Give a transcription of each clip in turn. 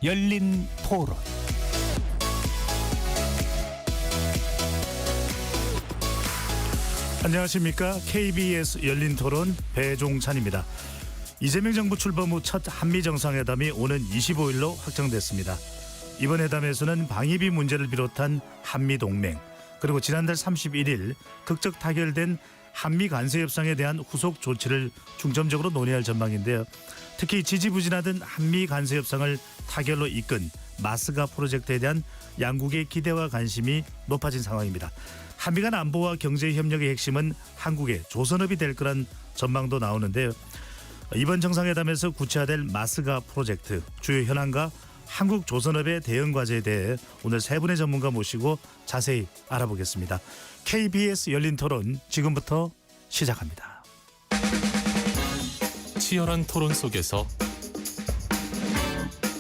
열린 토론. 안녕하십니까. KBS 열린 토론 배종찬입니다. 이재명 정부 출범 후 첫 한미정상회담이 오는 25일로 확정됐습니다. 이번 회담에서는 방위비 문제를 비롯한 한미동맹, 그리고 지난달 31일 극적 타결된 한미 간세 협상에 대한 후속 조치를 중점적으로 논의할 전망인데요. 특히 지지부진하던 한미 간세 협상을 타결로 이끈 마스가 프로젝트에 대한 양국의 기대와 관심이 높아진 상황입니다. 한미 간 안보와 경제 협력의 핵심은 한국의 조선업이 될 거란 전망도 나오는데요. 이번 정상회담에서 구체화될 마스가 프로젝트 주요 현안과 한국 조선업의 대응 과제에 대해 오늘 세 분의 전문가 모시고 자세히 알아보겠습니다. KBS 열린 토론 지금부터 시작합니다. 치열한 토론 속에서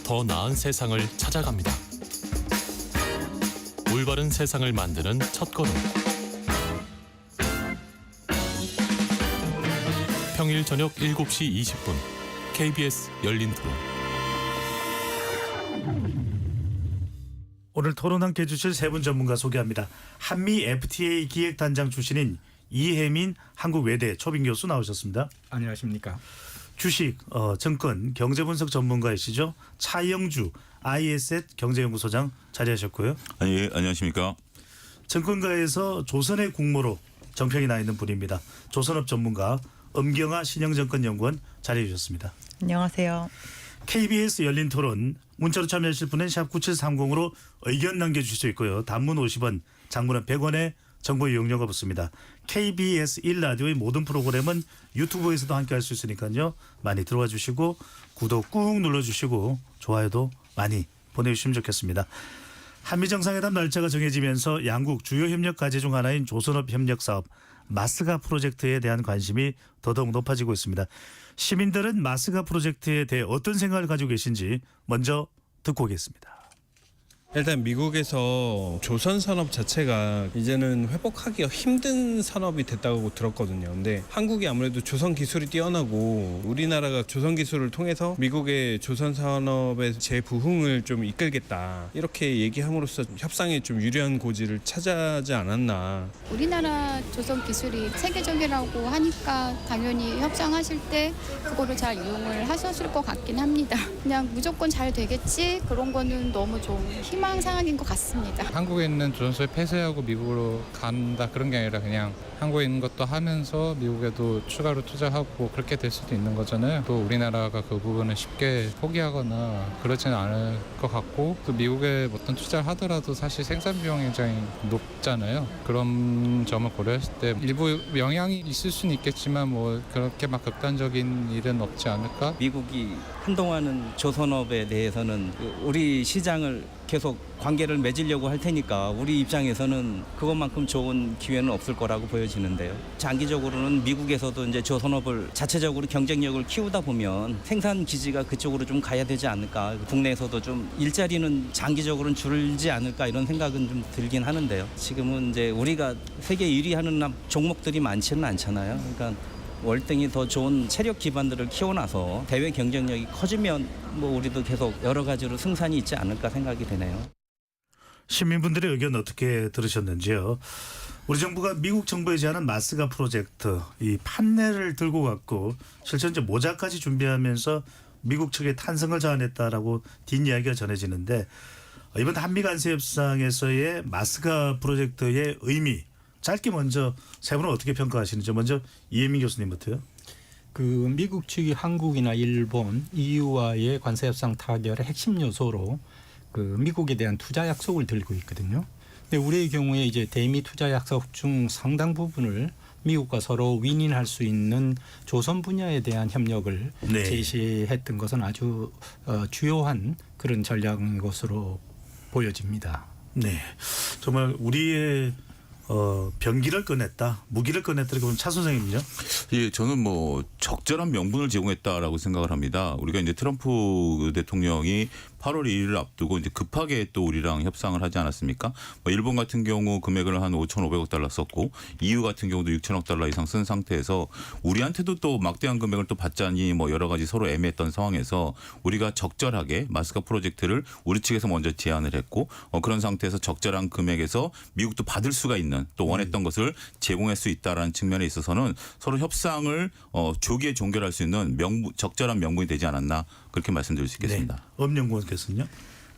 더 나은 세상을 찾아갑니다. 올바른 세상을 만드는 첫걸음. 평일 저녁 7시 20분 KBS 열린 토론. 오늘 토론 함께 해주실 세 분 전문가 소개합니다. 한미 FTA 기획단장 출신인 이혜민 한국외대 초빙 교수 나오셨습니다. 안녕하십니까. 주식, 정권, 경제분석 전문가이시죠. 차영주 ISET 경제연구소장 자리하셨고요. 예, 안녕하십니까. 정권가에서 조선의 국모로 정평이 나 있는 분입니다. 조선업 전문가 엄경아 신영정권연구원 자리해 주셨습니다. 안녕하세요. KBS 열린 토론 문자로 참여하실 분은 샵 9730으로 의견 남겨주실 수 있고요. 단문 50원, 장문은 100원의 정보 이용료가 붙습니다. KBS 1라디오의 모든 프로그램은 유튜브에서도 함께할 수 있으니까요. 많이 들어와 주시고 구독 꾹 눌러주시고 좋아요도 많이 보내주시면 좋겠습니다. 한미정상회담 날짜가 정해지면서 양국 주요 협력 과제 중 하나인 조선업 협력사업 마스가 프로젝트에 대한 관심이 더더욱 높아지고 있습니다. 시민들은 마스가 프로젝트에 대해 어떤 생각을 가지고 계신지 먼저 듣고 오겠습니다. 일단 미국에서 조선 산업 자체가 이제는 회복하기가 힘든 산업이 됐다고 들었거든요. 근데 한국이 아무래도 조선 기술이 뛰어나고 우리나라가 조선 기술을 통해서 미국의 조선 산업의 재부흥을 좀 이끌겠다. 이렇게 얘기함으로써 협상에 좀 유리한 고지를 차지하지 않았나. 우리나라 조선 기술이 세계적이라고 하니까 당연히 협상하실 때 그거를 잘 이용을 하셨을 것 같긴 합니다. 그냥 무조건 잘 되겠지 그런 거는 너무 좀 희망사항인 것 같습니다. 한국에 있는 조선소에 폐쇄하고 미국으로 간다 그런 게 아니라 그냥 한국에 있는 것도 하면서 미국에도 추가로 투자하고 그렇게 될 수도 있는 거잖아요. 또 우리나라가 그 부분을 쉽게 포기하거나 그러지는 않을 것 같고 또 미국에 어떤 투자를 하더라도 사실 생산 비용이 굉장히 높잖아요. 그런 점을 고려했을 때 일부 영향이 있을 수는 있겠지만 뭐 그렇게 막 극단적인 일은 없지 않을까? 미국이 한동안은 조선업에 대해서는 우리 시장을 계속 관계를 맺으려고 할 테니까 우리 입장에서는 그것만큼 좋은 기회는 없을 거라고 보여지는데요. 장기적으로는 미국에서도 이제 조선업을 자체적으로 경쟁력을 키우다 보면 생산 기지가 그쪽으로 좀 가야 되지 않을까. 국내에서도 좀 일자리는 장기적으로는 줄지 않을까 이런 생각은 좀 들긴 하는데요. 지금은 이제 우리가 세계 1위 하는 종목들이 많지는 않잖아요. 그러니까 월등히 더 좋은 체력 기반들을 키워놔서 대외 경쟁력이 커지면 뭐 우리도 계속 여러 가지로 승산이 있지 않을까 생각이 되네요. 시민분들의 의견 어떻게 들으셨는지요? 우리 정부가 미국 정부에 제안한 마스가 프로젝트 이 판례를 들고 갔고 실제 이제 모자까지 준비하면서 미국 측에 탄성을 자아냈다라고 뒷이야기가 전해지는데 이번 한미 간세 협상에서의 마스가 프로젝트의 의미 짧게 먼저 세 분은 어떻게 평가하시는지 먼저 이혜민 교수님부터요. 그 미국 측이 한국이나 일본, EU와의 관세 협상 타결의 핵심 요소로 그 미국에 대한 투자 약속을 들고 있거든요. 근데 우리의 경우에 이제 대미 투자 약속 중 상당 부분을 미국과 서로 윈윈할 수 있는 조선 분야에 대한 협력을 네. 제시했던 것은 아주 주요한 그런 전략인 것으로 보여집니다. 네, 정말 우리의 병기를 꺼냈다, 무기를 꺼냈다 이렇게 보면 차 선생님요. 예, 저는 뭐 적절한 명분을 제공했다라고 생각을 합니다. 우리가 이제 트럼프 대통령이 8월 1일을 앞두고 이제 급하게 또 우리랑 협상을 하지 않았습니까? 뭐 일본 같은 경우 금액을 한 5,500억 달러 썼고 EU 같은 경우도 6천억 달러 이상 쓴 상태에서 우리한테도 또 막대한 금액을 또 받자니 뭐 여러 가지 서로 애매했던 상황에서 우리가 적절하게 마스크 프로젝트를 우리 측에서 먼저 제안을 했고 그런 상태에서 적절한 금액에서 미국도 받을 수가 있는 또 원했던 것을 제공할 수 있다라는 측면에 있어서는 서로 협상을 조기에 종결할 수 있는 적절한 명분이 되지 않았나 그렇게 말씀드릴 수 있겠습니다. 네. 엄영구원께서는요?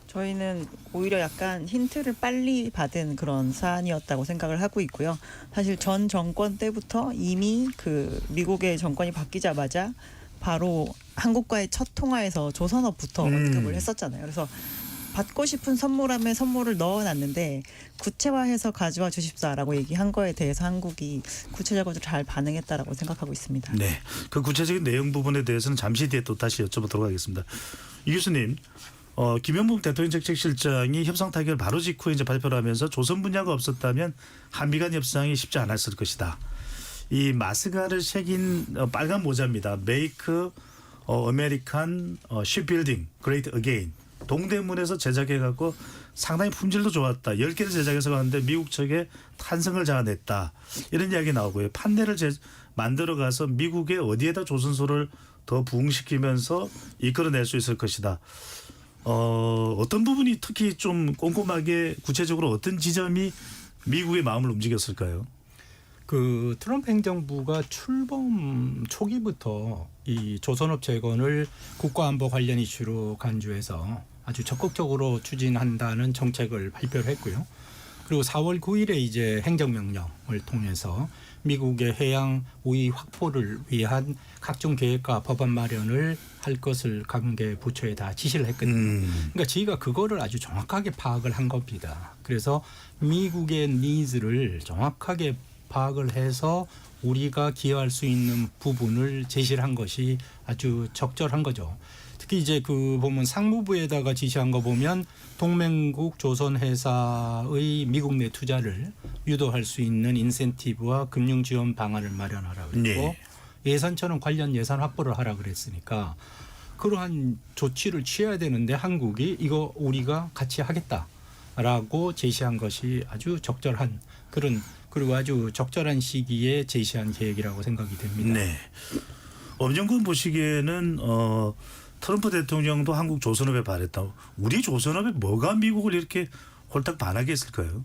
저희는 오히려 약간 힌트를 빨리 받은 그런 사안이었다고 생각을 하고 있고요. 사실 전 정권 때부터 이미 그 미국의 정권이 바뀌자마자 바로 한국과의 첫 통화에서 조선업부터 언급을 했었잖아요. 그래서 받고 싶은 선물함에 선물을 넣어놨는데 구체화해서 가져와 주십사라고 얘기한 거에 대해서 한국이 구체적으로 잘 반응했다라고 생각하고 있습니다. 네, 그 구체적인 내용 부분에 대해서는 잠시 뒤에 또 다시 여쭤보도록 하겠습니다. 이 교수님, 김영북 대통령 정책실장이 협상 타결 바로 직후에 이제 발표를 하면서 조선 분야가 없었다면 한미 간 협상이 쉽지 않았을 것이다. 이 마스가를 새긴 빨간 모자입니다. Make American Shipbuilding Great Again. 동대문에서 제작해갖고 상당히 품질도 좋았다. 10개를 제작해서 갔는데 미국 측에 탄성을 자아냈다. 이런 이야기 나오고요. 판넬을 만들어가서 미국의 어디에다 조선소를 더 부흥시키면서 이끌어낼 수 있을 것이다. 어떤 부분이 특히 좀 꼼꼼하게 구체적으로 어떤 지점이 미국의 마음을 움직였을까요? 그 트럼프 행정부가 출범 초기부터 이 조선업 재건을 국가안보 관련 이슈로 간주해서 아주 적극적으로 추진한다는 정책을 발표를 했고요. 그리고 4월 9일에 이제 행정명령을 통해서 미국의 해양 우위 확보를 위한 각종 계획과 법안 마련을 할 것을 관계 부처에 다 지시를 했거든요. 그러니까 저희가 그거를 아주 정확하게 파악을 한 겁니다. 그래서 미국의 니즈를 정확하게 파악을 해서 우리가 기여할 수 있는 부분을 제시를 한 것이 아주 적절한 거죠. 특히 이제 그 보면 상무부에다가 지시한 거 보면 동맹국 조선 회사의 미국 내 투자를 유도할 수 있는 인센티브와 금융 지원 방안을 마련하라 그랬고 네. 예산처럼 관련 예산 확보를 하라 그랬으니까 그러한 조치를 취해야 되는데 한국이 이거 우리가 같이 하겠다라고 제시한 것이 아주 적절한 그런 그리고 아주 적절한 시기에 제시한 계획이라고 생각이 됩니다. 네. 엄정근 보시기에는 트럼프 대통령도 한국 조선업에 발했다. 우리 조선업에 뭐가 미국을 이렇게 홀딱 반하게 했을까요?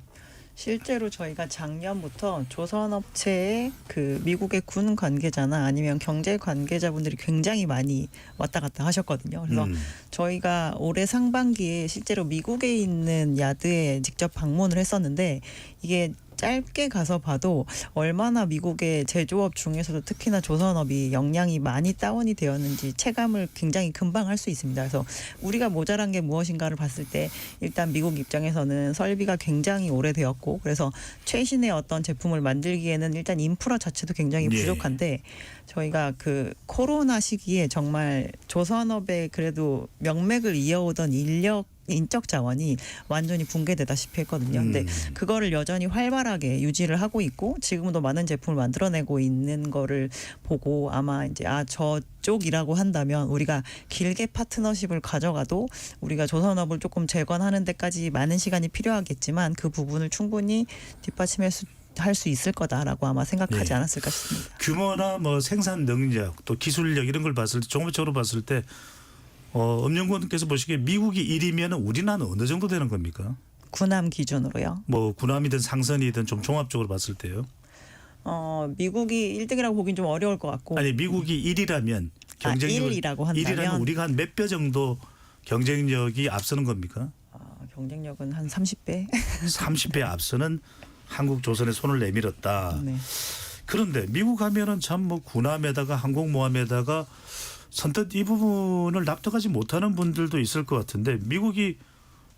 실제로 저희가 작년부터 조선업체의 그 미국의 군 관계자나 아니면 경제 관계자분들이 굉장히 많이 왔다 갔다 하셨거든요. 그래서 저희가 올해 상반기에 실제로 미국에 있는 야드에 직접 방문을 했었는데 이게 짧게 가서 봐도 얼마나 미국의 제조업 중에서도 특히나 조선업이 역량이 많이 다운이 되었는지 체감을 굉장히 금방 할 수 있습니다. 그래서 우리가 모자란 게 무엇인가를 봤을 때 일단 미국 입장에서는 설비가 굉장히 오래되었고 그래서 최신의 어떤 제품을 만들기에는 일단 인프라 자체도 굉장히 부족한데 저희가 그 코로나 시기에 정말 조선업에 그래도 명맥을 이어오던 인적 자원이 완전히 붕괴되다시피 했거든요. 근데 그거를 여전히 활발하게 유지를 하고 있고 지금도 많은 제품을 만들어내고 있는 거를 보고 아마 이제 저쪽이라고 한다면 우리가 길게 파트너십을 가져가도 우리가 조선업을 조금 재건하는 데까지 많은 시간이 필요하겠지만 그 부분을 충분히 할 수 있을 거다라고 아마 생각하지 않았을까 싶습니다. 규모나 뭐 생산 능력 또 기술력 이런 걸 봤을 때 종합적으로 봤을 때 엄영구원께서 보시기에 미국이 1위면 우리나라는 어느 정도 되는 겁니까? 군함 기준으로요. 뭐 군함이든 상선이든 좀 종합적으로 봤을 때요. 미국이 1등이라고 보긴 좀 어려울 것 같고. 아니 미국이 1위라면 경쟁력 1위라고 한다면 1위라면 우리가 한 몇 배 정도 경쟁력이 앞서는 겁니까? 경쟁력은 한 30배. 30배 앞서는 한국 조선에 손을 내밀었다. 네. 그런데 미국 하면은 참 뭐 군함에다가 항공모함에다가 선뜻 이 부분을 납득하지 못하는 분들도 있을 것 같은데 미국이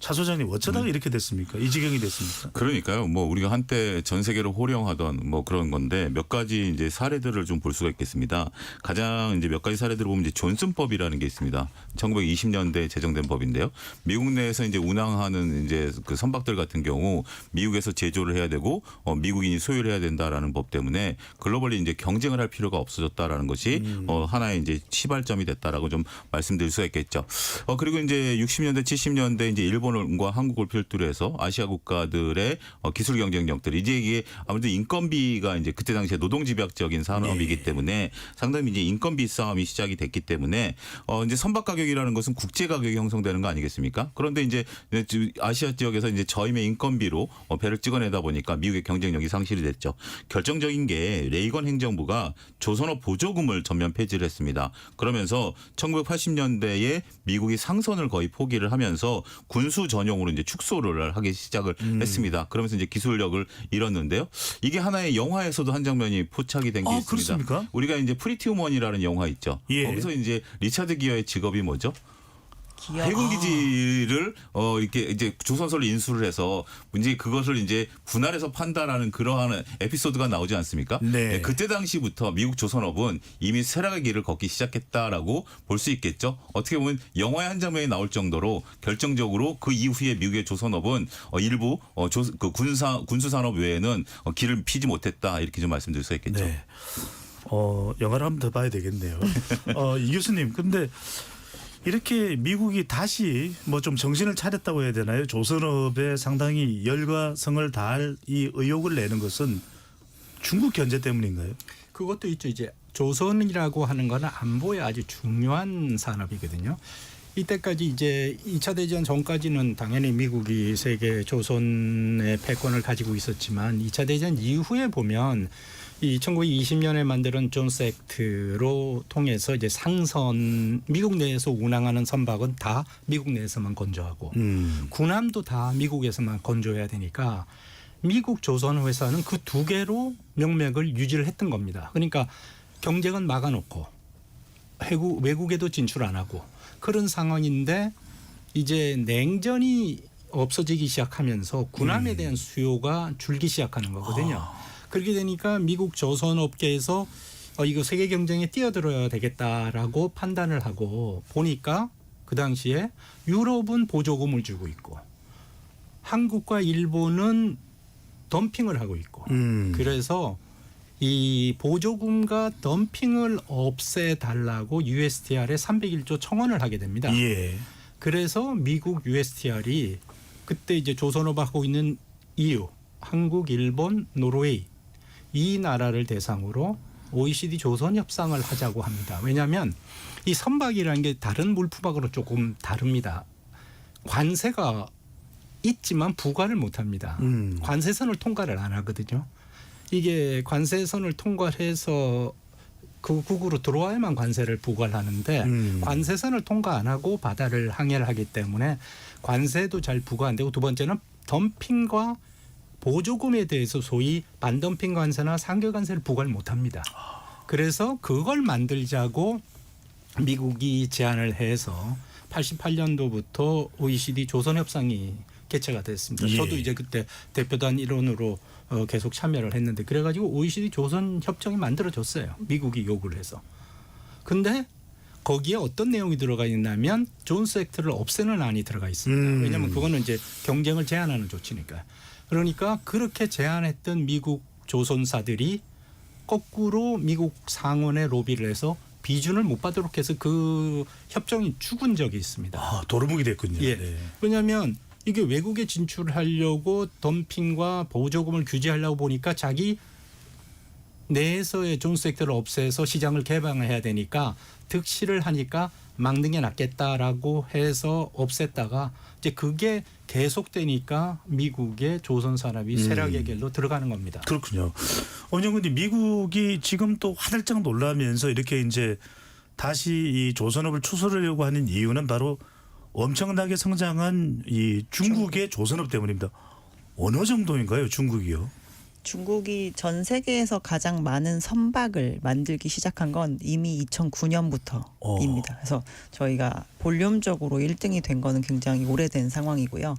차 소장님 어쩌다가 이렇게 됐습니까? 이 지경이 됐습니까? 그러니까요. 뭐 우리가 한때 전 세계로 호령하던 뭐 그런 건데 몇 가지 이제 사례들을 좀 볼 수가 있겠습니다. 가장 이제 몇 가지 사례들을 보면 이제 존슨법이라는 게 있습니다. 1920년대 제정된 법인데요. 미국 내에서 이제 운항하는 이제 그 선박들 같은 경우 미국에서 제조를 해야 되고 미국인이 소유를 해야 된다라는 법 때문에 글로벌리 이제 경쟁을 할 필요가 없어졌다라는 것이 하나의 이제 시발점이 됐다라고 좀 말씀드릴 수가 있겠죠. 그리고 이제 60년대 70년대 이제 일본과 한국을 필두로 해서 아시아 국가들의 기술 경쟁력들 이제 이게 아무래도 인건비가 이제 그때 당시에 노동집약적인 산업이기 때문에 상당히 이제 인건비 싸움이 시작이 됐기 때문에 이제 선박 가격이라는 것은 국제 가격이 형성되는 거 아니겠습니까? 그런데 이제 아시아 지역에서 이제 저임의 인건비로 배를 찍어내다 보니까 미국의 경쟁력이 상실이 됐죠. 결정적인 게 레이건 행정부가 조선업 보조금을 전면 폐지를 했습니다. 그러면서 1980년대에 미국이 상선을 거의 포기를 하면서 군수 전용으로 이제 축소를 하기 시작을 했습니다. 그러면서 이제 기술력을 잃었는데요. 이게 하나의 영화에서도 한 장면이 포착이 된 게 있습니다. 그렇습니까? 우리가 이제 프리티 우먼이라는 영화 있죠. 예. 거기서 이제 리차드 기어의 직업이 뭐죠? 기억. 해군 기지를 이렇게 이제 조선소를 인수를 해서 이제 그것을 이제 분할해서 판다라는 그러한 에피소드가 나오지 않습니까? 네. 그때 당시부터 미국 조선업은 이미 쇠락의 길을 걷기 시작했다라고 볼 수 있겠죠. 어떻게 보면 영화의 한 장면이 나올 정도로 결정적으로 그 이후에 미국의 조선업은 일부 그 군수 산업 외에는 길을 피지 못했다 이렇게 좀 말씀드릴 수 있겠죠. 네. 영화를 한번 더 봐야 되겠네요. 이 교수님, 근데 이렇게 미국이 다시 뭐 좀 정신을 차렸다고 해야 되나요? 조선업에 상당히 열과 성을 다할 이 의욕을 내는 것은 중국 견제 때문인가요? 그것도 있죠. 이제 조선이라고 하는 거는 안보에 아주 중요한 산업이거든요. 이때까지 이제 2차 대전 전까지는 당연히 미국이 세계 조선의 패권을 가지고 있었지만 2차 대전 이후에 보면 이 1920년에 만든 존스 액트로 통해서 이제 상선 미국 내에서 운항하는 선박은 다 미국 내에서만 건조하고 군함도 다 미국에서만 건조해야 되니까 미국 조선 회사는 그 두 개로 명맥을 유지를 했던 겁니다. 그러니까 경쟁은 막아놓고 외국에도 진출 안 하고 그런 상황인데 이제 냉전이 없어지기 시작하면서 군함에 대한 수요가 줄기 시작하는 거거든요. 그렇게 되니까 미국 조선업계에서 이거 세계 경쟁에 뛰어들어야 되겠다라고 판단을 하고 보니까 그 당시에 유럽은 보조금을 주고 있고 한국과 일본은 덤핑을 하고 있고 그래서 이 보조금과 덤핑을 없애달라고 USTR에 301조 청원을 하게 됩니다. 예. 그래서 미국 USTR이 그때 이제 조선업하고 있는 EU, 한국, 일본, 노르웨이 이 나라를 대상으로 OECD 조선 협상을 하자고 합니다. 왜냐하면 이 선박이라는 게 다른 물품하고는 조금 다릅니다. 관세가 있지만 부과를 못합니다. 관세선을 통과를 안 하거든요. 이게 관세선을 통과해서 그 국으로 들어와야만 관세를 부과를 하는데 관세선을 통과 안 하고 바다를 항해를 하기 때문에 관세도 잘 부과 안 되고 두 번째는 덤핑과 보조금에 대해서 소위 반덤핑 관세나 상계 관세를 부과를 못합니다. 그래서 그걸 만들자고 미국이 제안을 해서 88년도부터 OECD 조선협상이 개최가 됐습니다. 예. 저도 이제 그때 대표단 일원으로 계속 참여를 했는데 그래가지고 OECD 조선협정이 만들어졌어요. 미국이 요구를 해서. 근데 거기에 어떤 내용이 들어가 있냐면 존스 액트를 없애는 안이 들어가 있습니다. 왜냐하면 그거는 이제 경쟁을 제한하는 조치니까. 그러니까 그렇게 제안했던 미국 조선사들이 거꾸로 미국 상원에 로비를 해서 비준을 못 받도록 해서 그 협정이 죽은 적이 있습니다. 도루묵이 됐군요. 예. 네. 왜냐하면 이게 외국에 진출하려고 덤핑과 보조금을 규제하려고 보니까 자기 내에서의 존스 액트를 없애서 시장을 개방해야 되니까 득실을 하니까 막는 게 낫겠다라고 해서 없앴다가 이제 그게 계속되니까 미국의 조선 산업이 쇠락의 길로 들어가는 겁니다. 그렇군요. 원장님, 미국이 지금 또 화들짝 놀라면서 이렇게 이제 다시 이 조선업을 추스르려고 하는 이유는 바로 엄청나게 성장한 이 중국의 조선업 때문입니다. 어느 정도인가요, 중국이요? 중국이 전 세계에서 가장 많은 선박을 만들기 시작한 건 이미 2009년부터입니다. 그래서 저희가 볼륨적으로 1등이 된 거는 굉장히 오래된 상황이고요.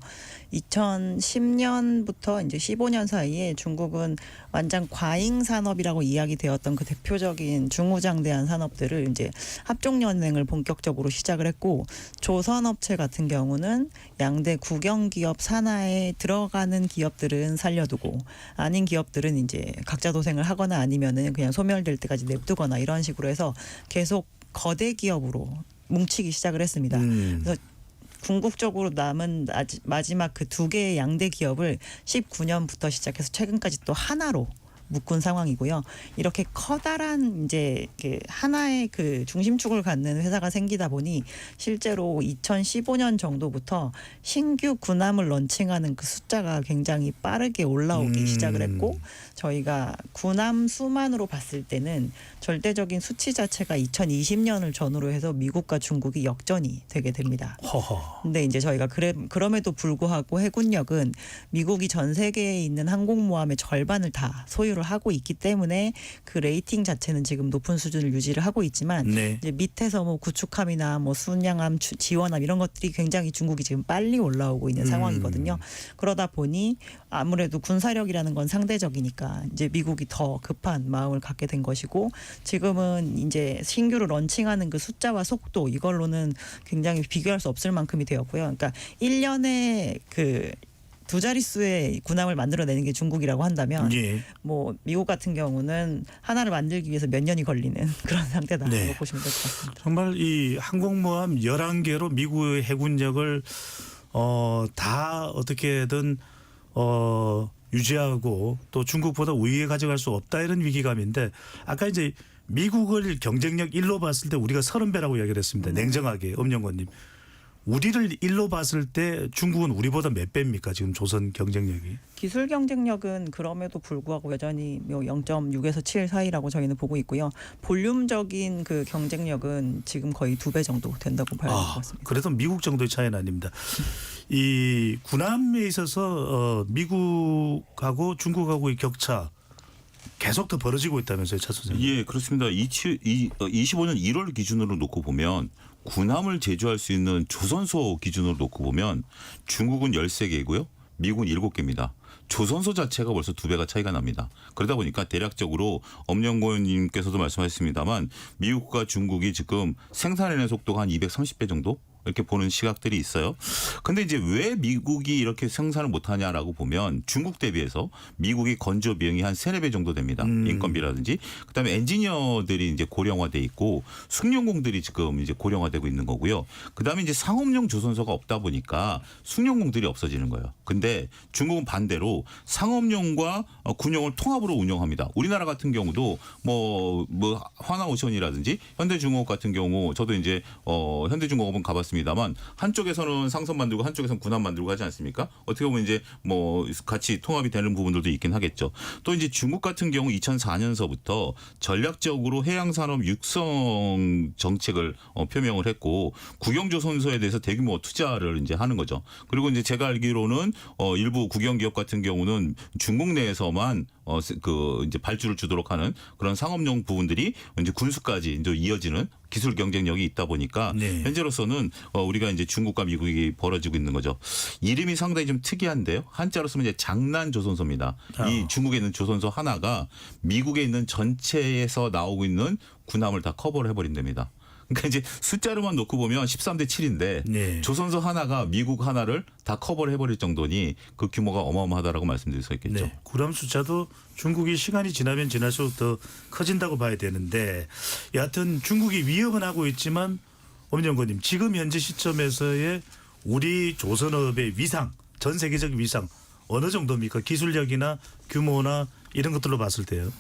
2010년부터 이제 15년 사이에 중국은 완전 과잉 산업이라고 이야기되었던 그 대표적인 중후장대한 산업들을 이제 합종 연맹을 본격적으로 시작을 했고, 조선업체 같은 경우는 양대 국영기업 산하에 들어가는 기업들은 살려두고 아닌 기업들은 이제 각자 도생을 하거나 아니면은 그냥 소멸될 때까지 냅두거나 이런 식으로 해서 계속 거대 기업으로 뭉치기 시작을 했습니다. 그래서 궁극적으로 남은 마지막 그 두 개의 양대 기업을 19년부터 시작해서 최근까지 또 하나로 묶은 상황이고요. 이렇게 커다란 이제 하나의 그 중심축을 갖는 회사가 생기다 보니 실제로 2015년 정도부터 신규 군함을 런칭하는 그 숫자가 굉장히 빠르게 올라오기 시작을 했고, 저희가 군함 수만으로 봤을 때는 절대적인 수치 자체가 2020년을 전후로 해서 미국과 중국이 역전이 되게 됩니다. 근데 이제 저희가 그럼에도 불구하고 해군력은 미국이 전 세계에 있는 항공모함의 절반을 다 소유를 하고 있기 때문에 그 레이팅 자체는 지금 높은 수준을 유지를 하고 있지만, 네. 이제 밑에서 뭐 구축함이나 뭐 순양함, 지원함 이런 것들이 굉장히 중국이 지금 빨리 올라오고 있는 상황이거든요. 그러다 보니 아무래도 군사력이라는 건 상대적이니까 이제 미국이 더 급한 마음을 갖게 된 것이고, 지금은 이제 신규로 런칭하는 그 숫자와 속도 이걸로는 굉장히 비교할 수 없을 만큼이 되었고요. 그러니까 1년에 그 두 자릿수의 군함을 만들어내는 게 중국이라고 한다면, 예. 뭐 미국 같은 경우는 하나를 만들기 위해서 몇 년이 걸리는 그런 상태다라고 네. 보시면 될 것 같습니다. 정말 이 항공모함 11개로 미국의 해군력을 다 어떻게든 유지하고 또 중국보다 우위에 가져갈 수 없다, 이런 위기감인데, 아까 이제 미국을 경쟁력 1로 봤을 때 우리가 30배라고 이야기를 했습니다. 냉정하게 엄영권님. 우리를 1로 봤을 때 중국은 우리보다 몇 배입니까? 지금 조선 경쟁력이. 기술 경쟁력은 그럼에도 불구하고 여전히 0.6에서 7 사이라고 저희는 보고 있고요. 볼륨적인 그 경쟁력은 지금 거의 2배 정도 된다고 봐야 될 것 같습니다. 그래도 미국 정도의 차이는 아닙니다. 이 군함에 있어서 미국하고 중국하고의 격차 계속 더 벌어지고 있다면서요, 차 선생님? 예, 그렇습니다. 25년 1월 기준으로 놓고 보면 군함을 제조할 수 있는 조선소 기준으로 놓고 보면 중국은 13개이고요. 미국은 7개입니다. 조선소 자체가 벌써 2배가 차이가 납니다. 그러다 보니까 대략적으로 엄영권님께서도 말씀하셨습니다만 미국과 중국이 지금 생산하는 속도가 한 230배 정도? 이렇게 보는 시각들이 있어요. 근데 이제 왜 미국이 이렇게 생산을 못하냐라고 보면 중국 대비해서 미국이 건조 비용이 한 3-4배 정도 됩니다. 인건비라든지. 그다음에 엔지니어들이 이제 고령화돼 있고 숙련공들이 지금 이제 고령화되고 있는 거고요. 그다음에 이제 상업용 조선소가 없다 보니까 숙련공들이 없어지는 거예요. 근데 중국은 반대로 상업용과 군용을 통합으로 운영합니다. 우리나라 같은 경우도 뭐 하나오션이라든지 현대중공업 같은 경우, 저도 이제 현대중공업은 가봤습니다. 다만 한쪽에서는 상선 만들고 한쪽에서는 군함 만들고 하지 않습니까? 어떻게 보면 이제 뭐 같이 통합이 되는 부분들도 있긴 하겠죠. 또 이제 중국 같은 경우 2004년서부터 전략적으로 해양산업 육성 정책을 표명을 했고, 국영조선소에 대해서 대규모 투자를 이제 하는 거죠. 그리고 이제 제가 알기로는 일부 국영기업 같은 경우는 중국 내에서만 그 이제 발주를 주도록 하는 그런 상업용 부분들이 이제 군수까지 이제 이어지는 기술 경쟁력이 있다 보니까 네. 현재로서는 우리가 이제 중국과 미국이 벌어지고 있는 거죠. 이름이 상당히 좀 특이한데요. 한자로 쓰면 이제 장난조선소입니다. 이 중국에 있는 조선소 하나가 미국에 있는 전체에서 나오고 있는 군함을 다 커버를 해버린답니다. 그러니까 이제 숫자로만 놓고 보면 13대 7인데 네. 조선소 하나가 미국 하나를 다 커버를 해버릴 정도니 그 규모가 어마어마하다라고 말씀드릴 수 있겠죠. 네. 군함 숫자도 중국이 시간이 지나면 지날수록 더 커진다고 봐야 되는데, 여하튼 중국이 위협은 하고 있지만 엄영권님, 지금 현재 시점에서의 우리 조선업의 위상, 전 세계적 위상 어느 정도입니까? 기술력이나 규모나 이런 것들로 봤을 때요.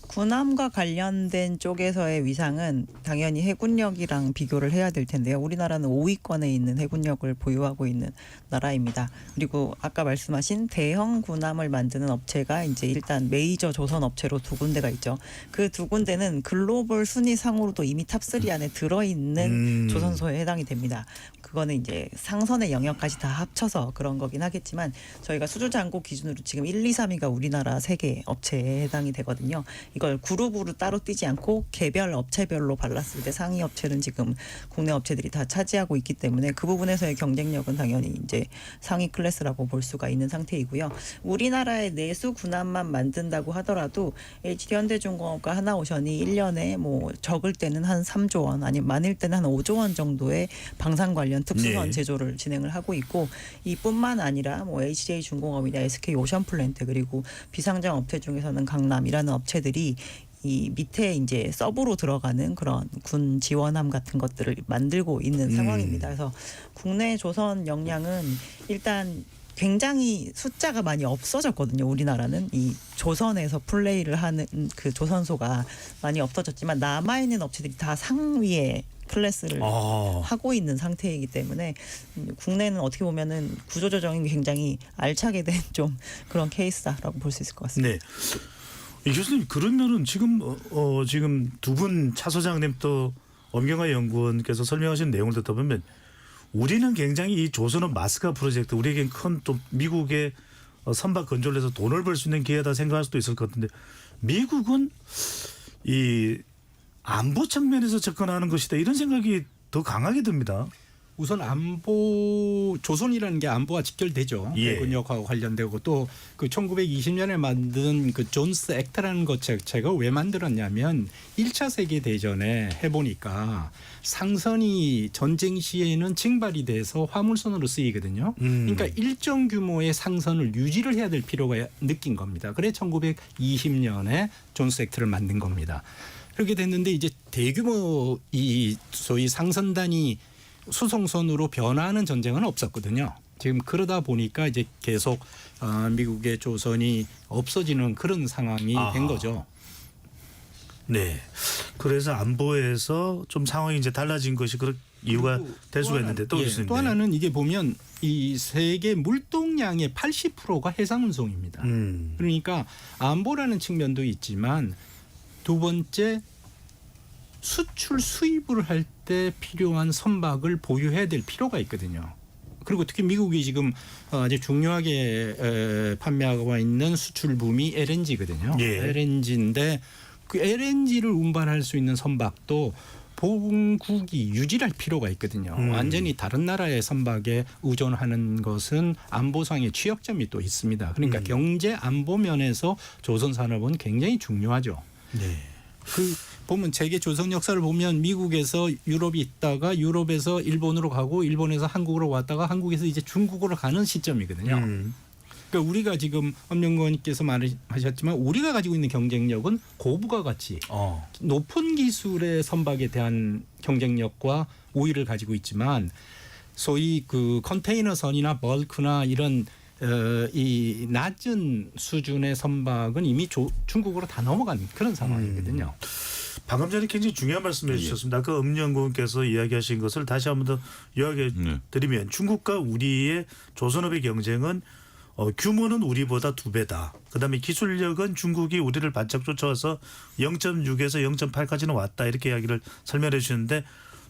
군함과 관련된 쪽에서의 위상은 당연히 해군력이랑 비교를 해야 될 텐데요. 우리나라는 5위권에 있는 해군력을 보유하고 있는 나라입니다. 그리고 아까 말씀하신 대형 군함을 만드는 업체가 이제 일단 메이저 조선 업체로 두 군데가 있죠. 그 두 군데는 글로벌 순위상으로도 이미 탑3 안에 들어있는 조선소에 해당이 됩니다. 그거는 이제 상선의 영역까지 다 합쳐서 그런 거긴 하겠지만 저희가 수주잔고 기준으로 지금 1, 2, 3위가 우리나라 세계 업체에 해당이 되거든요. 이걸 그룹으로 따로 띄지 않고 개별 업체별로 발랐을 때 상위 업체는 지금 국내 업체들이 다 차지하고 있기 때문에 그 부분에서의 경쟁력은 당연히 이제 상위 클래스라고 볼 수가 있는 상태이고요. 우리나라의 내수 군함만 만든다고 하더라도 HD현대중공업과 하나오션이 1년에 뭐 적을 때는 한 3조 원 아니면 많을 때는 한 5조 원 정도의 방산 관련 특수선 네. 제조를 진행을 하고 있고 이뿐만 아니라 뭐 HJ중공업이나 SK오션플랜트 그리고 비상장 업체 중에서는 강남이라는 업체들이 이 밑에 이제 서브로 들어가는 그런 군 지원함 같은 것들을 만들고 있는 상황입니다. 그래서 국내 조선 역량은 일단 굉장히 숫자가 많이 없어졌거든요. 우리나라는 이 조선에서 플레이를 하는 그 조선소가 많이 없어졌지만 남아있는 업체들이 다 상위의 클래스를 하고 있는 상태이기 때문에 국내는 어떻게 보면은 구조조정이 굉장히 알차게 된 좀 그런 케이스다라고 볼 수 있을 것 같습니다. 네. 이 교수님 그러면은 지금 지금 두 분 차 소장님 또 엄경화 연구원께서 설명하신 내용을 듣다 보면 우리는 굉장히 이 조선업 마스카 프로젝트 우리에겐 큰 또 미국의 선박 건조를 해서 돈을 벌 수 있는 기회다 생각할 수도 있을 것 같은데 미국은 이 안보 측면에서 접근하는 것이다 이런 생각이 더 강하게 듭니다. 우선 안보 조선이라는 게 안보와 직결되죠. 예. 해군력하고 관련되고 또 그 1920년에 만든 그 존스 액트라는 것 자체가 왜 만들었냐면 1차 세계 대전에 해보니까 상선이 전쟁 시에는 징발이 돼서 화물선으로 쓰이거든요. 그러니까 일정 규모의 상선을 유지를 해야 될 필요가 느낀 겁니다. 그래 1920년에 존스 액트를 만든 겁니다. 그렇게 됐는데 이제 대규모 이 소위 상선단이 수송선으로 변화하는 전쟁은 없었거든요. 지금 그러다 보니까 이제 계속 미국의 조선이 없어지는 그런 상황이 된 거죠. 네. 그래서 안보에서 좀 상황이 이제 달라진 것이 그런 이유가 될 수가 있는데 또 교수님. 또 하나는 이게 보면 이 세계 물동량의 80%가 해상 운송입니다. 그러니까 안보라는 측면도 있지만 두 번째 수출 수입을 할 때 필요한 선박을 보유해야 될 필요가 있거든요. 그리고 특히 미국이 지금 아주 중요하게 판매하고 있는 수출붐이 LNG거든요. 예. LNG인데 그 LNG를 운반할 수 있는 선박도 본국이 유지할 필요가 있거든요. 완전히 다른 나라의 선박에 의존하는 것은 안보상의 취약점이 또 있습니다. 그러니까 경제 안보 면에서 조선 산업은 굉장히 중요하죠. 네. 그 보면 세계 조선 역사를 보면 미국에서 유럽이 있다가 유럽에서 일본으로 가고 일본에서 한국으로 왔다가 한국에서 이제 중국으로 가는 시점이거든요. 그러니까 우리가 지금 엄영권님께서 말하셨지만 우리가 가지고 있는 경쟁력은 고부가 가치, 높은 기술의 선박에 대한 경쟁력과 우위를 가지고 있지만 소위 그 컨테이너선이나 벌크나 이런 이 낮은 수준의 선박은 이미 중국으로 다 넘어간 그런 상황이거든요. 방금 전에 굉장히 중요한 말씀해 주셨습니다. 아까 엄연구원께서 이야기하신 것을 다시 한 번 더 이야기해 드리면 중국과 우리의 조선업의 경쟁은 규모는 우리보다 2배다. 그다음에 기술력은 중국이 우리를 바짝 쫓아와서 0.6에서 0.8까지는 왔다. 이렇게 이야기를 설명해 주시는데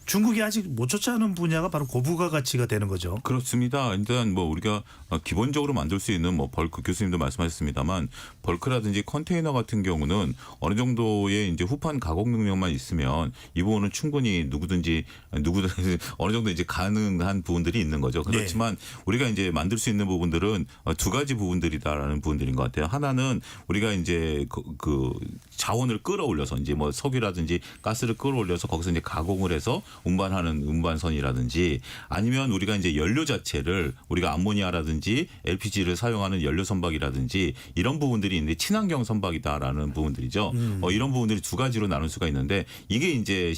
중국이 아직 못 쫓아오는 분야가 바로 고부가 가치가 되는 거죠. 그렇습니다. 일단 뭐 우리가 기본적으로 만들 수 있는 뭐 벌크 교수님도 말씀하셨습니다만 벌크라든지 컨테이너 같은 경우는 어느 정도의 이제 후판 가공 능력만 있으면 이 부분은 충분히 누구든지 어느 정도 이제 가능한 부분들이 있는 거죠. 그렇지만 우리가 이제 만들 수 있는 부분들은 두 가지 부분들이다라는 부분들인 것 같아요. 하나는 우리가 이제 그 자원을 끌어올려서 이제 뭐 석유라든지 가스를 끌어올려서 거기서 이제 가공을 해서 운반하는 운반선이라든지 아니면 우리가 이제 연료 자체를 우리가 암모니아라든지 LPG를 사용하는 연료 선박이라든지 이런 부분들이 있는데 친환경 선박이다라는 부분들이죠. 이런 부분들이 두 가지로 나눌 수가 있는데 이게 이제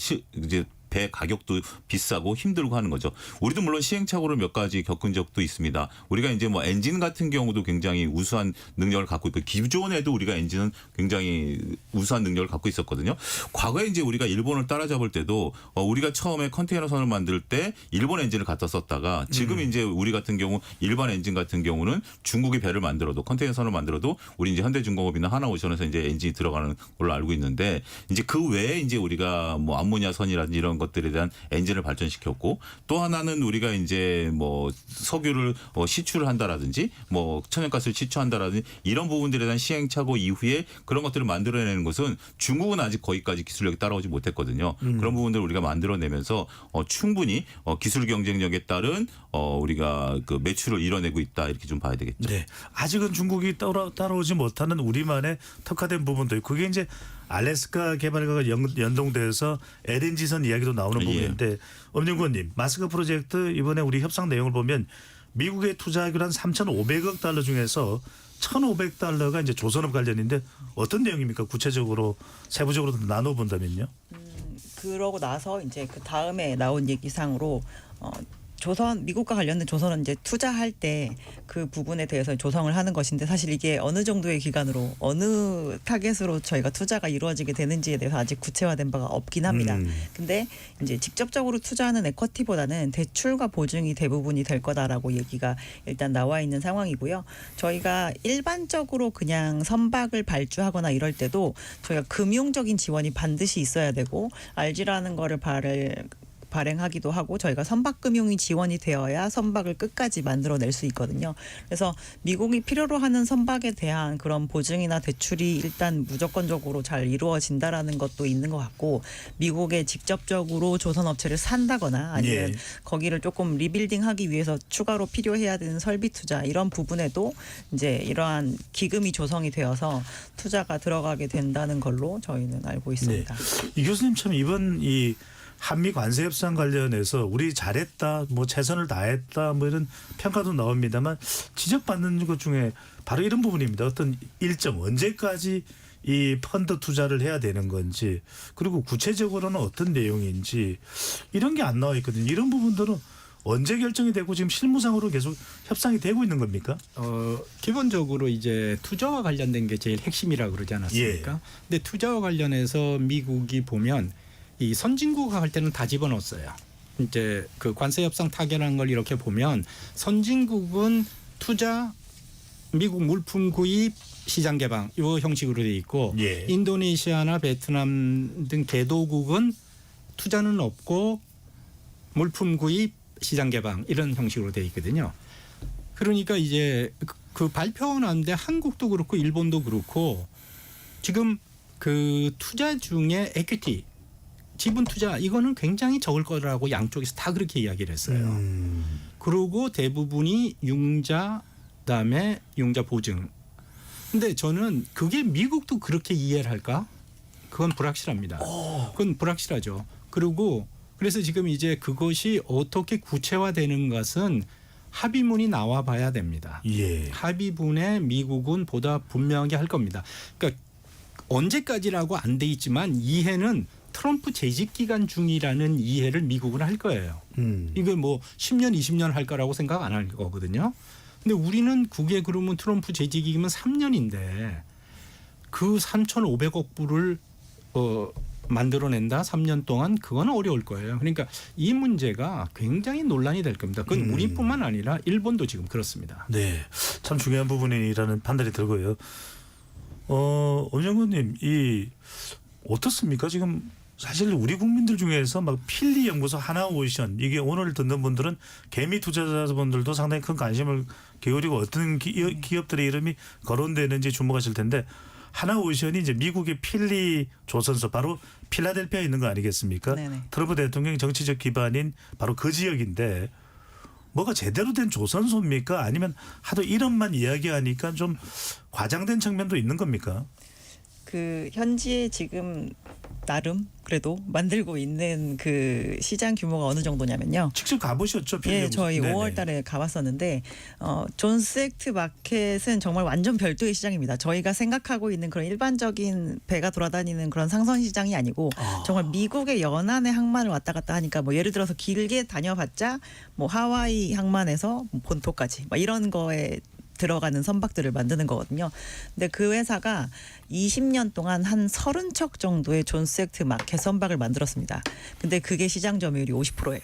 배 가격도 비싸고 힘들고 하는 거죠. 우리도 물론 시행착오를 몇 가지 겪은 적도 있습니다. 우리가 이제 뭐 엔진 같은 경우도 굉장히 우수한 능력을 갖고 있고 기존에도 우리가 엔진은 굉장히 우수한 능력을 갖고 있었거든요. 과거에 이제 우리가 일본을 따라잡을 때도 우리가 처음에 컨테이너선을 만들 때 일본 엔진을 갖다 썼다가 지금 이제 우리 같은 경우 일반 엔진 같은 경우는 중국의 배를 만들어도 컨테이너선을 만들어도 우리 이제 현대중공업이나 하나오션에서 이제 엔진이 들어가는 걸로 알고 있는데 이제 그 외에 이제 우리가 뭐 암모니아선이라든지 이런 것들에 대한 엔진을 발전시켰고 또 하나는 우리가 이제 뭐 석유를 시추를 한다라든지 뭐 천연가스를 시추한다라든지 이런 부분들에 대한 시행착오 이후에 그런 것들을 만들어내는 것은 중국은 아직 거기까지 기술력이 따라오지 못했거든요. 그런 부분들을 우리가 만들어내면서 충분히 기술 경쟁력에 따른 우리가 그 매출을 이뤄내고 있다 이렇게 좀 봐야 되겠죠. 네. 아직은 중국이 따라오지 못하는 우리만의 특화된 부분도 있고 그게 이제 알래스카 개발과 연동돼서 LNG선 이야기도 나오는 부분인데 엄영권님 마스크 프로젝트 이번에 우리 협상 내용을 보면 미국에 투자하기로 한 3,500억 달러 중에서 1,500달러가 이제 조선업 관련인데 어떤 내용입니까? 구체적으로 세부적으로 나눠본다면요. 그러고 나서 이제 그 다음에 나온 얘기상으로 미국과 관련된 조선은 이제 투자할 때 그 부분에 대해서 조성을 하는 것인데 사실 이게 어느 정도의 기간으로 어느 타겟으로 저희가 투자가 이루어지게 되는지에 대해서 아직 구체화된 바가 없긴 합니다. 근데 이제 직접적으로 투자하는 에쿼티보다는 대출과 보증이 대부분이 될 거다라고 얘기가 일단 나와 있는 상황이고요. 저희가 일반적으로 그냥 선박을 발주하거나 이럴 때도 저희가 금융적인 지원이 반드시 있어야 되고 RG라는 거를 발행하기도 하고 저희가 선박금융이 지원이 되어야 선박을 끝까지 만들어낼 수 있거든요. 그래서 미국이 필요로 하는 선박에 대한 그런 보증이나 대출이 일단 무조건적으로 잘 이루어진다라는 것도 있는 것 같고 미국에 직접적으로 조선업체를 산다거나 아니면 거기를 조금 리빌딩하기 위해서 추가로 필요해야 되는 설비 투자 이런 부분에도 이제 이러한 기금이 조성이 되어서 투자가 들어가게 된다는 걸로 저희는 알고 있습니다. 네. 이 교수님 참 이번 이 한미 관세 협상 관련해서 우리 잘했다, 뭐 최선을 다했다, 뭐 이런 평가도 나옵니다만 지적받는 것 중에 바로 이런 부분입니다. 어떤 일정 언제까지 이 펀드 투자를 해야 되는 건지 그리고 구체적으로는 어떤 내용인지 이런 게 안 나와 있거든요. 이런 부분들은 언제 결정이 되고 지금 실무상으로 계속 협상이 되고 있는 겁니까? 기본적으로 이제 투자와 관련된 게 제일 핵심이라고 그러지 않았습니까? 근데 투자와 관련해서 미국이 보면 이 선진국과 할 때는 다 집어넣었어요. 이제 그 관세 협상 타결한 걸 이렇게 보면 선진국은 투자, 미국 물품 구입, 시장 개방 이 형식으로 돼 있고 인도네시아나 베트남 등 개도국은 투자는 없고 물품 구입, 시장 개방 이런 형식으로 돼 있거든요. 그러니까 이제 그 발표하는데 한국도 그렇고 일본도 그렇고 지금 그 투자 중에 에퀴티 지분 투자 이거는 굉장히 적을 거라고 양쪽에서 다 그렇게 이야기를 했어요. 그리고 대부분이 융자 그다음에 융자 보증. 근데 저는 그게 미국도 그렇게 이해를 할까? 그건 불확실합니다. 그건 불확실하죠. 그리고 그래서 지금 이제 그것이 어떻게 구체화되는 것은 합의문이 나와 봐야 됩니다. 합의문에 미국은 보다 분명하게 할 겁니다. 그러니까 언제까지라고 안 돼 있지만 이해는 트럼프 재직 기간 중이라는 이해를 미국은 할 거예요. 이걸 뭐 10년, 20년 할 거라고 생각 안 할 거거든요. 근데 우리는 그게 그러면 트럼프 재직이면 3년인데 그 3,500억 불을 만들어낸다 3년 동안 그건 어려울 거예요. 그러니까 이 문제가 굉장히 논란이 될 겁니다. 그건 우리뿐만 아니라 일본도 지금 그렇습니다. 네, 참 중요한 부분이라는 판단이 들고요. 엄영근님, 이 어떻습니까? 지금 사실 우리 국민들 중에서 막 필리 연구소 하나오션 이게 오늘 듣는 분들은 개미 투자자분들도 상당히 큰 관심을 기울이고 어떤 기업들의 이름이 거론되는지 주목하실 텐데 하나오션이 이제 미국의 필리 조선소 바로 필라델피아에 있는 거 아니겠습니까? 네네. 트럼프 대통령 정치적 기반인 바로 그 지역인데 뭐가 제대로 된 조선소입니까? 아니면 하도 이름만 이야기하니까 좀 과장된 측면도 있는 겁니까? 그 현지에 지금 나름 그래도 만들고 있는 그 시장 규모가 어느 정도냐면요. 직접 가보셨죠? 예, 저희 네네. 5월 달에 가봤었는데 존스 액트 마켓은 정말 완전 별도의 시장입니다. 저희가 생각하고 있는 그런 일반적인 배가 돌아다니는 그런 상선 시장이 아니고 정말 미국의 연안의 항만을 왔다 갔다 하니까 뭐 예를 들어서 길게 다녀봤자 뭐 하와이 항만에서 본토까지 막 이런 거에 들어가는 선박들을 만드는 거거든요. 근데 그 회사가 20년 동안 한 30척 정도의 존스 액트 마켓 선박을 만들었습니다. 근데 그게 시장 점유율이 50%예요.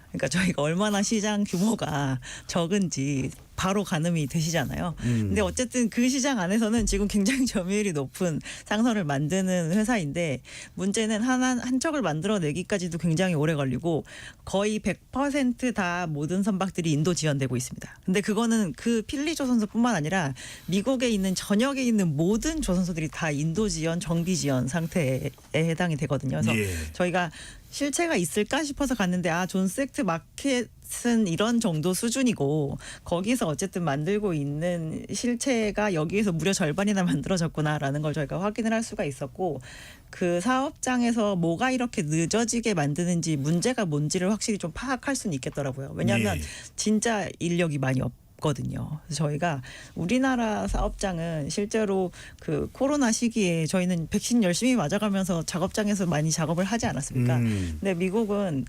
그러니까 저희가 얼마나 시장 규모가 적은지 바로 가늠이 되시잖아요. 근데 어쨌든 그 시장 안에서는 지금 굉장히 점유율이 높은 상선을 만드는 회사인데 문제는 한 척을 만들어내기까지도 굉장히 오래 걸리고 거의 100% 모든 선박들이 인도 지연되고 있습니다. 근데 그거는 그 필리 조선소뿐만 아니라 미국에 있는 전역에 있는 모든 조선소들이 다 인도 지연, 정비 지연 상태에 해당이 되거든요. 그래서 예. 저희가 실체가 있을까 싶어서 갔는데 존스 액트 마켓은 이런 정도 수준이고 거기서 어쨌든 만들고 있는 실체가 여기에서 무려 절반이나 만들어졌구나라는 걸 저희가 확인을 할 수가 있었고 그 사업장에서 뭐가 이렇게 늦어지게 만드는지 문제가 뭔지를 확실히 좀 파악할 수는 있겠더라고요. 왜냐하면 예. 진짜 인력이 많이 없거든요. 그래서 저희가 우리나라 사업장은 실제로 그 코로나 시기에 저희는 백신 열심히 맞아가면서 작업장에서 많이 작업을 하지 않았습니까? 근데 미국은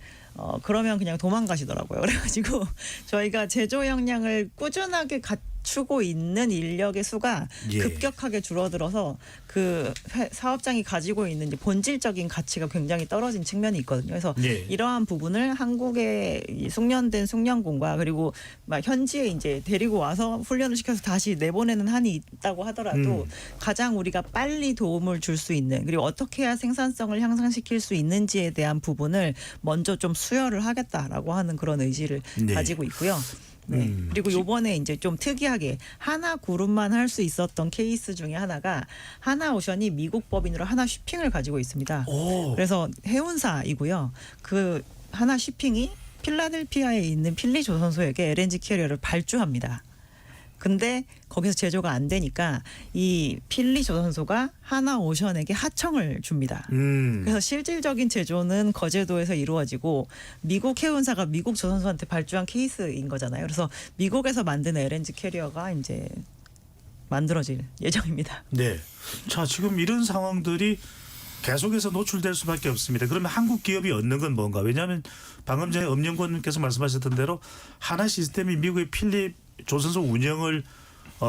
그러면 그냥 도망가시더라고요. 그래가지고 저희가 제조 역량을 꾸준하게 갖추고 있는 인력의 수가 예. 급격하게 줄어들어서 그 사업장이 가지고 있는 이제 본질적인 가치가 굉장히 떨어진 측면이 있거든요. 그래서 예. 이러한 부분을 한국의 이 숙련된 숙련공과 그리고 막 현지에 이제 데리고 와서 훈련을 시켜서 다시 내보내는 한이 있다고 하더라도 가장 우리가 빨리 도움을 줄 수 있는 그리고 어떻게 해야 생산성을 향상시킬 수 있는지에 대한 부분을 먼저 좀 수혈을 하겠다라고 하는 그런 의지를 네. 가지고 있고요. 네. 그리고 요번에 이제 좀 특이하게 하나 그룹만 할 수 있었던 케이스 중에 하나가 하나오션이 미국 법인으로 하나 쉬핑을 가지고 있습니다. 오. 그래서 해운사이고요. 그 하나 쉬핑이 필라델피아에 있는 필리 조선소에게 LNG 캐리어를 발주합니다. 근데 거기서 제조가 안 되니까 이 필리 조선소가 하나오션에게 하청을 줍니다. 그래서 실질적인 제조는 거제도에서 이루어지고 미국 해운사가 미국 조선소한테 발주한 케이스인 거잖아요. 그래서 미국에서 만든 LNG 캐리어가 이제 만들어질 예정입니다. 네. 자, 지금 이런 상황들이 계속해서 노출될 수밖에 없습니다. 그러면 한국 기업이 얻는 건 뭔가? 왜냐하면 방금 전에 엄영권님께서 말씀하셨던 대로 하나 시스템이 미국의 필립 조선소 운영을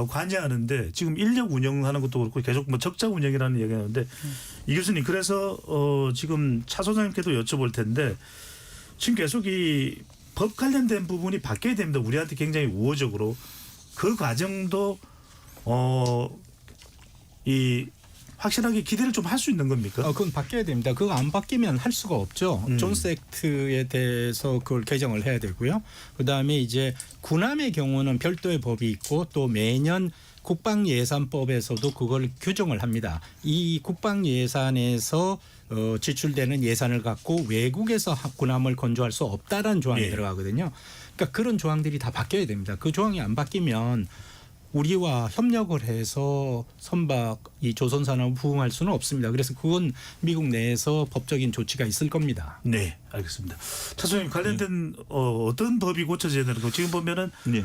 관여하는데 지금 인력 운영하는 것도 그렇고 계속 뭐 적자 운영이라는 얘기하는데 이 교수님 그래서 지금 차 소장님께도 여쭤볼 텐데 지금 계속 이 법 관련된 부분이 바뀌어야 됩니다. 우리한테 굉장히 우호적으로 그 과정도 이 확실하게 기대를 좀 할 수 있는 겁니까? 그건 바뀌어야 됩니다. 그거 안 바뀌면 할 수가 없죠. 존스 액트에 대해서 그걸 개정을 해야 되고요. 그다음에 이제 군함의 경우는 별도의 법이 있고 또 매년 국방예산법에서도 그걸 규정을 합니다. 이 국방예산에서 지출되는 예산을 갖고 외국에서 군함을 건조할 수 없다라는 조항이 네. 들어가거든요. 그러니까 그런 조항들이 다 바뀌어야 됩니다. 그 조항이 안 바뀌면 우리와 협력을 해서 선박 이 조선산업을 부흥할 수는 없습니다. 그래서 그건 미국 내에서 법적인 조치가 있을 겁니다. 네, 알겠습니다. 차 소장님 관련된 어떤 법이 고쳐져야 되는 거? 지금 보면은 네.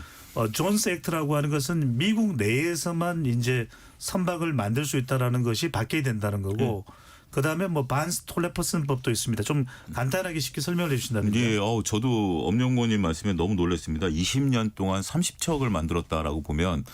존스 액트라고 하는 것은 미국 내에서만 이제 선박을 만들 수 있다라는 것이 바뀌어야 된다는 거고. 그다음에 뭐 반스 톨레퍼슨 법도 있습니다. 좀 간단하게 쉽게 설명을 해 주신다면요. 예, 저도 엄영권님 말씀에 너무 놀랐습니다. 20년 동안 30척을 만들었다라고 보면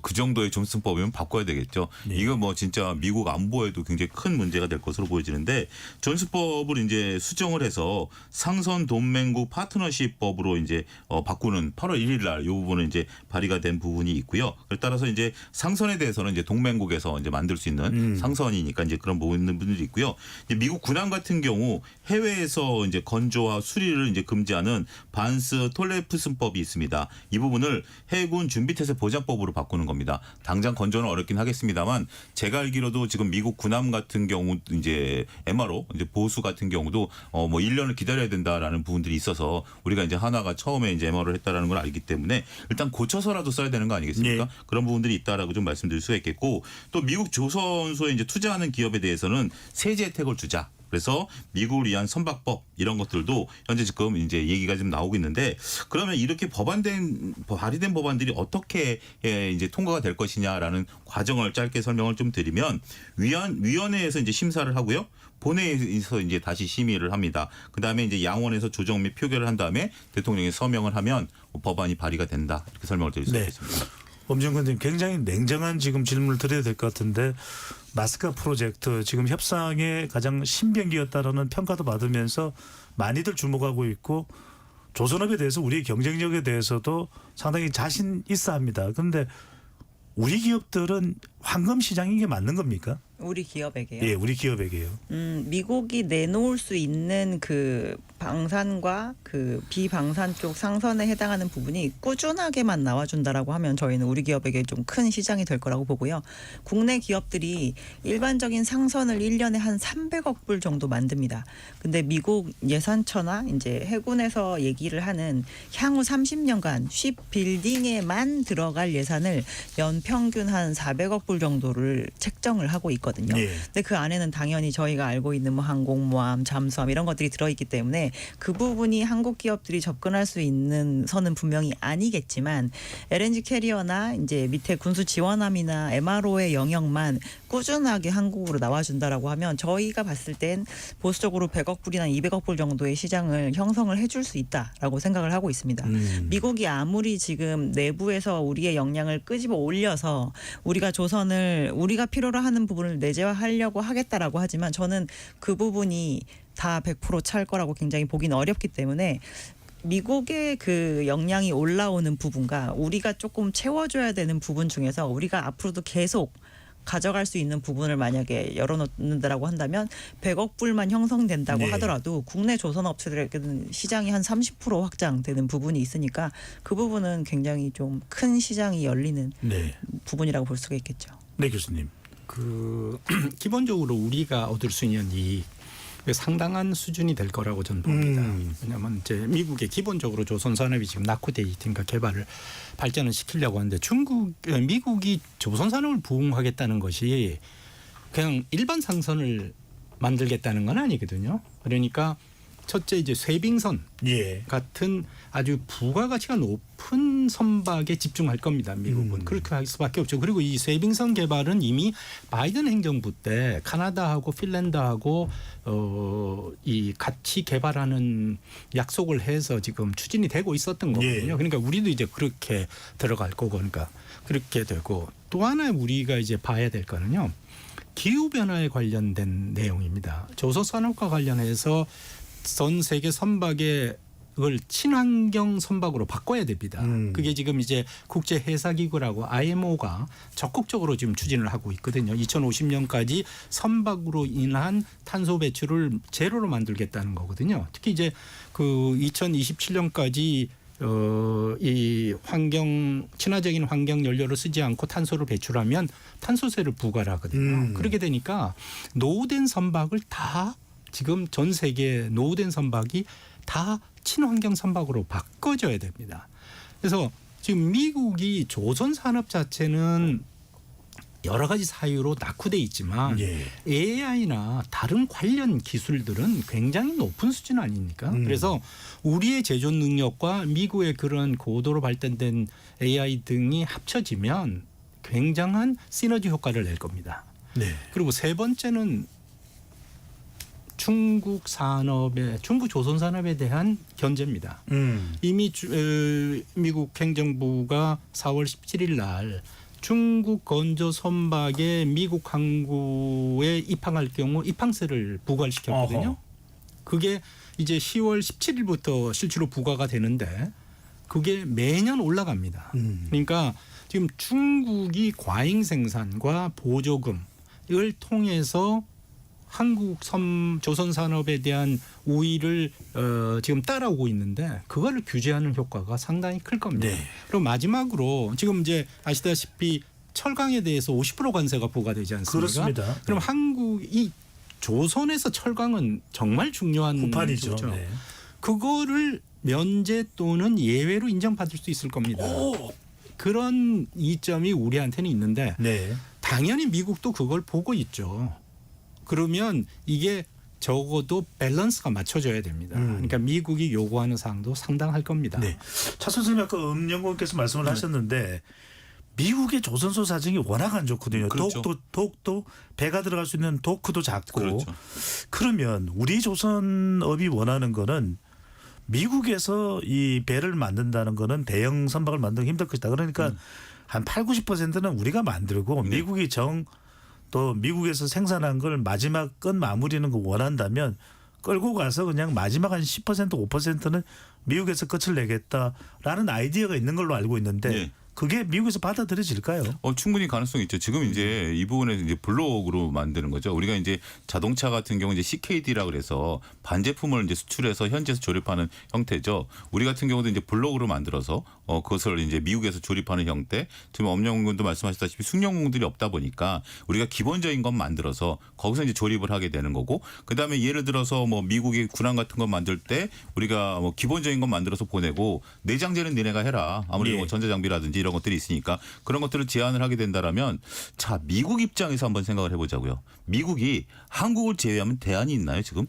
그 정도의 존슨법이면 바꿔야 되겠죠. 네. 이거 뭐 진짜 미국 안보에도 굉장히 큰 문제가 될 것으로 보여지는데 존슨법을 이제 수정을 해서 상선 동맹국 파트너십법으로 이제 바꾸는 8월 1일 날 이 부분은 이제 발의가 된 부분이 있고요. 따라서 이제 상선에 대해서는 이제 동맹국에서 이제 만들 수 있는 상선이니까 이제 그런 부분이 부분들이 있고요. 이제 미국 군함 같은 경우 해외에서 이제 건조와 수리를 이제 금지하는 반스 톨레프슨법이 있습니다. 이 부분을 해군 준비태세 보장법으로 바꾸는 겁니다. 당장 건조는 어렵긴 하겠습니다만 제가 알기로도 지금 미국 군함 같은 경우 이제 MRO 이제 보수 같은 경우도 뭐 1년을 기다려야 된다라는 부분들이 있어서 우리가 이제 하나가 처음에 이제 MRO를 했다라는 걸 알기 때문에 일단 고쳐서라도 써야 되는 거 아니겠습니까? 네. 그런 부분들이 있다라고 좀 말씀드릴 수가 있겠고 또 미국 조선소에 이제 투자하는 기업에 대해서는 세제 혜택을 주자. 그래서 미국을 위한 선박법 이런 것들도 현재 지금 이제 얘기가 좀 나오고 있는데 그러면 이렇게 발의된 법안들이 어떻게 이제 통과가 될 것이냐라는 과정을 짧게 설명을 좀 드리면 위원회에서 이제 심사를 하고요. 본회의에서 이제 다시 심의를 합니다. 그다음에 이제 양원에서 조정 및 표결을 한 다음에 대통령이 서명을 하면 법안이 발의가 된다. 이렇게 설명을 드릴 수 네. 있겠습니다. 엄정근님 굉장히 냉정한 지금 질문을 드려야 될 것 같은데 마스크 프로젝트 지금 협상의 가장 신병기였다라는 평가도 받으면서 많이들 주목하고 있고 조선업에 대해서 우리의 경쟁력에 대해서도 상당히 자신 있어 합니다. 그런데 우리 기업들은 황금 시장인 게 맞는 겁니까? 우리 기업에게요. 예, 우리 기업에게요. 미국이 내놓을 수 있는 그 방산과 그 비방산 쪽 상선에 해당하는 부분이 꾸준하게만 나와준다라고 하면 저희는 우리 기업에게 좀 큰 시장이 될 거라고 보고요. 국내 기업들이 일반적인 상선을 1년에 한 300억 불 정도 만듭니다. 근데 미국 예산처나 이제 해군에서 얘기를 하는 향후 30년간 쉽 빌딩에만 들어갈 예산을 연평균 한 400억 불 정도를 책정을 하고 있거든요. 예. 근데 그 안에는 당연히 저희가 알고 있는 뭐 항공모함, 잠수함 이런 것들이 들어있기 때문에 그 부분이 한국 기업들이 접근할 수 있는 선은 분명히 아니겠지만 LNG 캐리어나 이제 밑에 군수 지원함이나 MRO의 영역만 꾸준하게 한국으로 나와준다라고 하면 저희가 봤을 땐 보수적으로 100억 불이나 200억 불 정도의 시장을 형성을 해줄 수 있다라고 생각을 하고 있습니다. 미국이 아무리 지금 내부에서 우리의 역량을 끄집어 올려서 우리가 조선을 우리가 필요로 하는 부분을 내재화하려고 하겠다라고 하지만 저는 그 부분이 다 100% 찰 거라고 굉장히 보기는 어렵기 때문에 미국의 그 역량이 올라오는 부분과 우리가 조금 채워줘야 되는 부분 중에서 우리가 앞으로도 계속 가져갈 수 있는 부분을 만약에 열어놓는다라고 한다면 100억 불만 형성된다고 네. 하더라도 국내 조선업체들에게는 시장이 한 30% 확장되는 부분이 있으니까 그 부분은 굉장히 좀 큰 시장이 열리는 네. 부분이라고 볼 수가 있겠죠. 네, 교수님. 기본적으로 우리가 얻을 수 있는 이익 상당한 수준이 될 거라고 저는 봅니다. 왜냐하면 이제 미국의 기본적으로 조선 산업이 지금 낙후돼 있으니까 개발을 발전을 시키려고 하는데 미국이 조선 산업을 부흥하겠다는 것이 그냥 일반 상선을 만들겠다는 건 아니거든요. 그러니까 첫째 이제 쇄빙선 예. 같은 아주 부가가치가 높은 선박에 집중할 겁니다. 미국은 그렇게 할 수밖에 없죠. 그리고 이 쇄빙선 개발은 이미 바이든 행정부 때 카나다하고 핀란드하고 이 같이 개발하는 약속을 해서 지금 추진이 되고 있었던 거거든요. 예. 그러니까 우리도 이제 그렇게 들어갈 거고 그러니까 그렇게 되고 또 하나 우리가 이제 봐야 될 거는요. 기후 변화에 관련된 내용입니다. 조선 산업과 관련해서 전 세계 선박의 그걸 친환경 선박으로 바꿔야 됩니다. 그게 지금 이제 국제 해사 기구라고 IMO가 적극적으로 지금 추진을 하고 있거든요. 2050년까지 선박으로 인한 탄소 배출을 제로로 만들겠다는 거거든요. 특히 이제 그 2027년까지 이 친화적인 환경 연료를 쓰지 않고 탄소를 배출하면 탄소세를 부과를 하거든요. 그렇게 되니까 노후된 선박을 다 지금 전 세계 노후된 선박이 다 친환경 선박으로 바꿔줘야 됩니다. 그래서 지금 미국이 조선 산업 자체는 여러 가지 사유로 낙후돼 있지만 예. AI나 다른 관련 기술들은 굉장히 높은 수준 아닙니까? 그래서 우리의 제조 능력과 미국의 그런 고도로 발전된 AI 등이 합쳐지면 굉장한 시너지 효과를 낼 겁니다. 네. 그리고 세 번째는 중국 조선 산업에 대한 견제입니다. 이미 미국 행정부가 4월 17일 날 중국 건조 선박에 미국 항구에 입항할 경우 입항세를 부과를 시켰거든요. 어허. 그게 이제 10월 17일부터 실제로 부과가 되는데 그게 매년 올라갑니다. 그러니까 지금 중국이 과잉 생산과 보조금을 통해서 한국 조선 산업에 대한 우위를 지금 따라오고 있는데 그거를 규제하는 효과가 상당히 클 겁니다. 네. 그리고 마지막으로 지금 이제 아시다시피 철강에 대해서 50% 관세가 부과되지 않습니까? 그렇습니다. 그럼 네. 한국이 조선에서 철강은 정말 중요한 후판이죠. 거죠. 네. 그거를 면제 또는 예외로 인정받을 수 있을 겁니다. 그런 이점이 우리한테는 있는데 네. 당연히 미국도 그걸 보고 있죠. 그러면 이게 적어도 밸런스가 맞춰져야 됩니다. 그러니까 미국이 요구하는 사항도 상당할 겁니다. 네. 차 선생님 아까 음영공께서 말씀을 하셨는데 미국의 조선소 사정이 워낙 안 좋거든요. 그렇죠. 독도 배가 들어갈 수 있는 도크도 작고 그렇죠. 그러면 우리 조선업이 원하는 거는 미국에서 이 배를 만든다는 거는 대형 선박을 만들기 힘들 것이다. 그러니까 한 80~90%는 우리가 만들고 네. 미국이 또 미국에서 생산한 걸 마지막 건 마무리는 거 원한다면 끌고 가서 그냥 마지막 한 10% 5%는 미국에서 끝을 내겠다라는 아이디어가 있는 걸로 알고 있는데 네. 그게 미국에서 받아들여질까요? 충분히 가능성이 있죠. 지금 이제 이 부분에 이제 블록으로 만드는 거죠. 우리가 이제 자동차 같은 경우 이제 CKD라 그래서 반제품을 이제 수출해서 현지에서 조립하는 형태죠. 우리 같은 경우도 이제 블록으로 만들어서 그것을 이제 미국에서 조립하는 형태. 지금 엄영훈 군도 말씀하셨다시피 숙련공들이 없다 보니까 우리가 기본적인 건 만들어서 거기서 이제 조립을 하게 되는 거고, 그다음에 예를 들어서 뭐 미국의 군함 같은 거 만들 때 우리가 뭐 기본적인 건 만들어서 보내고 내장재는 니네가 해라. 아무래도 예. 뭐 전자장비라든지 이런 것들이 있으니까 그런 것들을 제한을 하게 된다라면, 자, 미국 입장에서 한번 생각을 해보자고요. 미국이 한국을 제외하면 대안이 있나요 지금?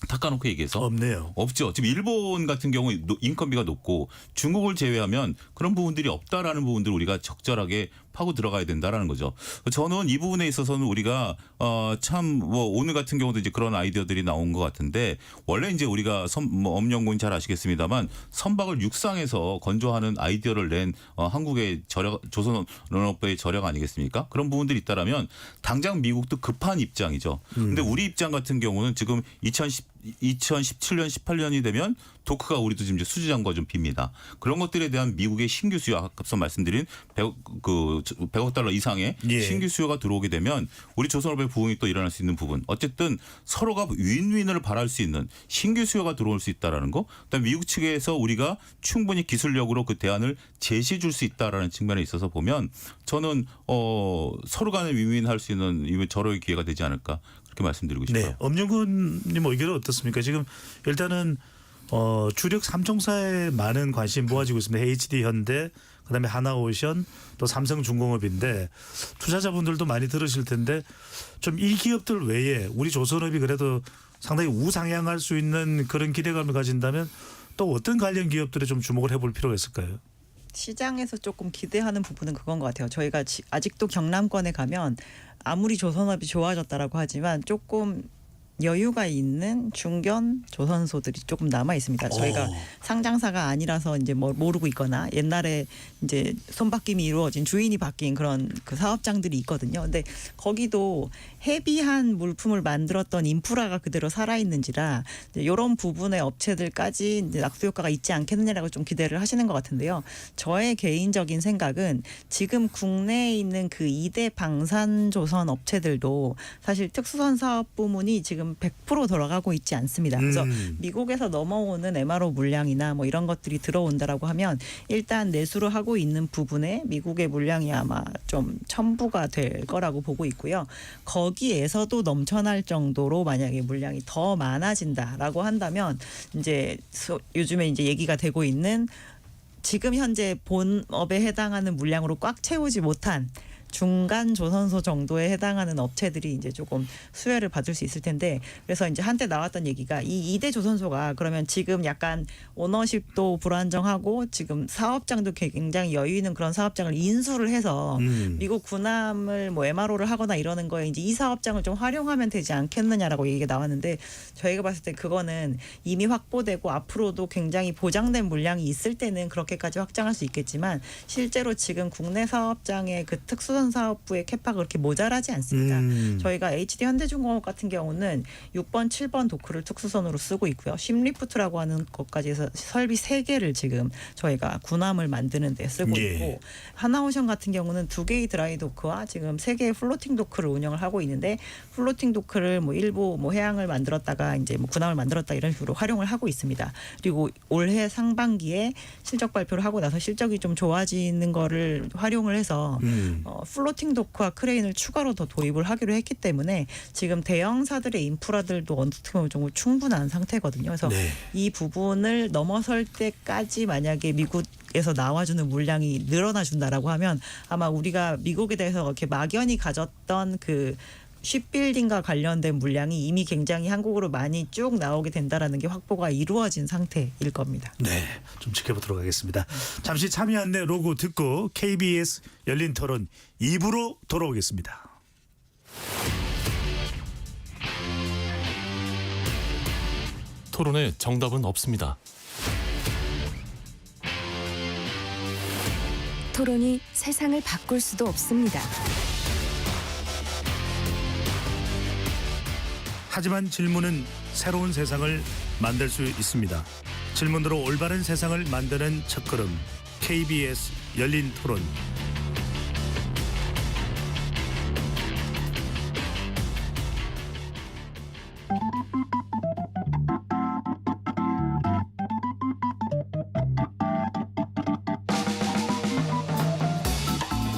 닦아놓고 얘기해서 없네요. 없죠. 지금 일본 같은 경우 인건비가 높고 중국을 제외하면 그런 부분들이 없다라는 부분들을 우리가 적절하게 파고 들어가야 된다라는 거죠. 저는 이 부분에 있어서는 우리가 참 뭐 오늘 같은 경우도 이제 그런 아이디어들이 나온 것 같은데, 원래 이제 우리가 엄영군 잘 아시겠습니다만 선박을 육상에서 건조하는 아이디어를 낸 한국의 조선업의 저력 아니겠습니까? 그런 부분들이 있다라면 당장 미국도 급한 입장이죠. 근데 우리 입장 같은 경우는 지금 2017년 18년이 되면 도크가 우리도 지금 이제 수주장과 좀 빕니다. 그런 것들에 대한 미국의 신규 수요, 앞서 말씀드린 100억 달러 이상의 예. 신규 수요가 들어오게 되면 우리 조선업의 부흥이 또 일어날 수 있는 부분, 어쨌든 서로가 윈윈을 바랄 수 있는 신규 수요가 들어올 수 있다라는 거, 그다음에 미국 측에서 우리가 충분히 기술력으로 그 대안을 제시해 줄 수 있다라는 측면에 있어서 보면 저는 서로 간에 윈윈할 수 있는 절호의 기회가 되지 않을까, 그렇게 말씀드리고 싶어요. 네. 엄영근님 의견은 어떻습니까? 지금 일단은 주력 3총사에 많은 관심이 모아지고 있습니다. HD 현대, 그다음에 하나오션, 또 삼성중공업인데 투자자분들도 많이 들으실 텐데 좀 이 기업들 외에 우리 조선업이 그래도 상당히 우상향할 수 있는 그런 기대감을 가진다면 또 어떤 관련 기업들에 좀 주목을 해볼 필요가 있을까요? 시장에서 조금 기대하는 부분은 그건 것 같아요. 저희가 아직도 경남권에 가면 아무리 조선업이 좋아졌다라고 하지만 조금 여유가 있는 중견 조선소들이 조금 남아 있습니다. 저희가 상장사가 아니라서 이제 뭐 모르고 있거나 옛날에 이제 손바뀜이 이루어진 주인이 바뀐 그런 그 사업장들이 있거든요. 근데 거기도 헤비한 물품을 만들었던 인프라가 그대로 살아 있는지라 이런 부분의 업체들까지 이제 낙수 효과가 있지 않겠느냐라고 좀 기대를 하시는 것 같은데요. 저의 개인적인 생각은 지금 국내에 있는 그 2대 방산조선 업체들도 사실 특수선 사업 부문이 지금 100% 돌아가고 있지 않습니다. 그래서 미국에서 넘어오는 MRO 물량이나 뭐 이런 것들이 들어온다라고 하면 일단 내수를 하고 있는 부분에 미국의 물량이 아마 좀 첨부가 될 거라고 보고 있고요. 거기에서도 넘쳐날 정도로 만약에 물량이 더 많아진다라고 한다면 이제 요즘에 이제 얘기가 되고 있는 지금 현재 본업에 해당하는 물량으로 꽉 채우지 못한 중간 조선소 정도에 해당하는 업체들이 이제 조금 수혜를 받을 수 있을 텐데, 그래서 이제 한때 나왔던 얘기가 이 2대 조선소가 그러면 지금 약간 오너십도 불안정하고 지금 사업장도 굉장히 여유 있는 그런 사업장을 인수를 해서 미국 군함을 뭐 MRO를 하거나 이러는 거에 이제 이 사업장을 좀 활용하면 되지 않겠느냐라고 얘기가 나왔는데, 저희가 봤을 때 그거는 이미 확보되고 앞으로도 굉장히 보장된 물량이 있을 때는 그렇게까지 확장할 수 있겠지만 실제로 지금 국내 사업장의 그 특수선 조선사업부의 캐파가 그렇게 모자라지 않습니다. 저희가 HD 현대중공업 같은 경우는 6번, 7번 도크를 특수선으로 쓰고 있고요. 심리프트라고 하는 것까지 해서 설비 3개를 지금 저희가 군함을 만드는 데 쓰고 예. 있고 하나오션 같은 경우는 2개의 드라이 도크와 지금 3개의 플로팅 도크를 운영을 하고 있는데 플로팅 도크를 뭐 일부 뭐 해양을 만들었다가 이제 뭐 군함을 만들었다 이런 식으로 활용을 하고 있습니다. 그리고 올해 상반기에 실적 발표를 하고 나서 실적이 좀 좋아지는 거를 활용을 해서 플로팅 도크와 크레인을 추가로 더 도입을 하기로 했기 때문에 지금 대형사들의 인프라들도 어떻게 보면 좀 충분한 상태거든요. 그래서 네. 이 부분을 넘어설 때까지 만약에 미국에서 나와주는 물량이 늘어나 준다라고 하면 아마 우리가 미국에 대해서 이렇게 막연히 가졌던 그 쉽빌딩과 관련된 물량이 이미 굉장히 한국으로 많이 쭉 나오게 된다라는 게 확보가 이루어진 상태일 겁니다. 네, 좀 지켜보도록 하겠습니다. 잠시 참여 안내 로고 듣고 KBS 열린 토론 2부로 돌아오겠습니다. 토론에 정답은 없습니다. 토론이 세상을 바꿀 수도 없습니다. 하지만 질문은 새로운 세상을 만들 수 있습니다. 질문으로 올바른 세상을 만드는 첫걸음 KBS 열린 토론.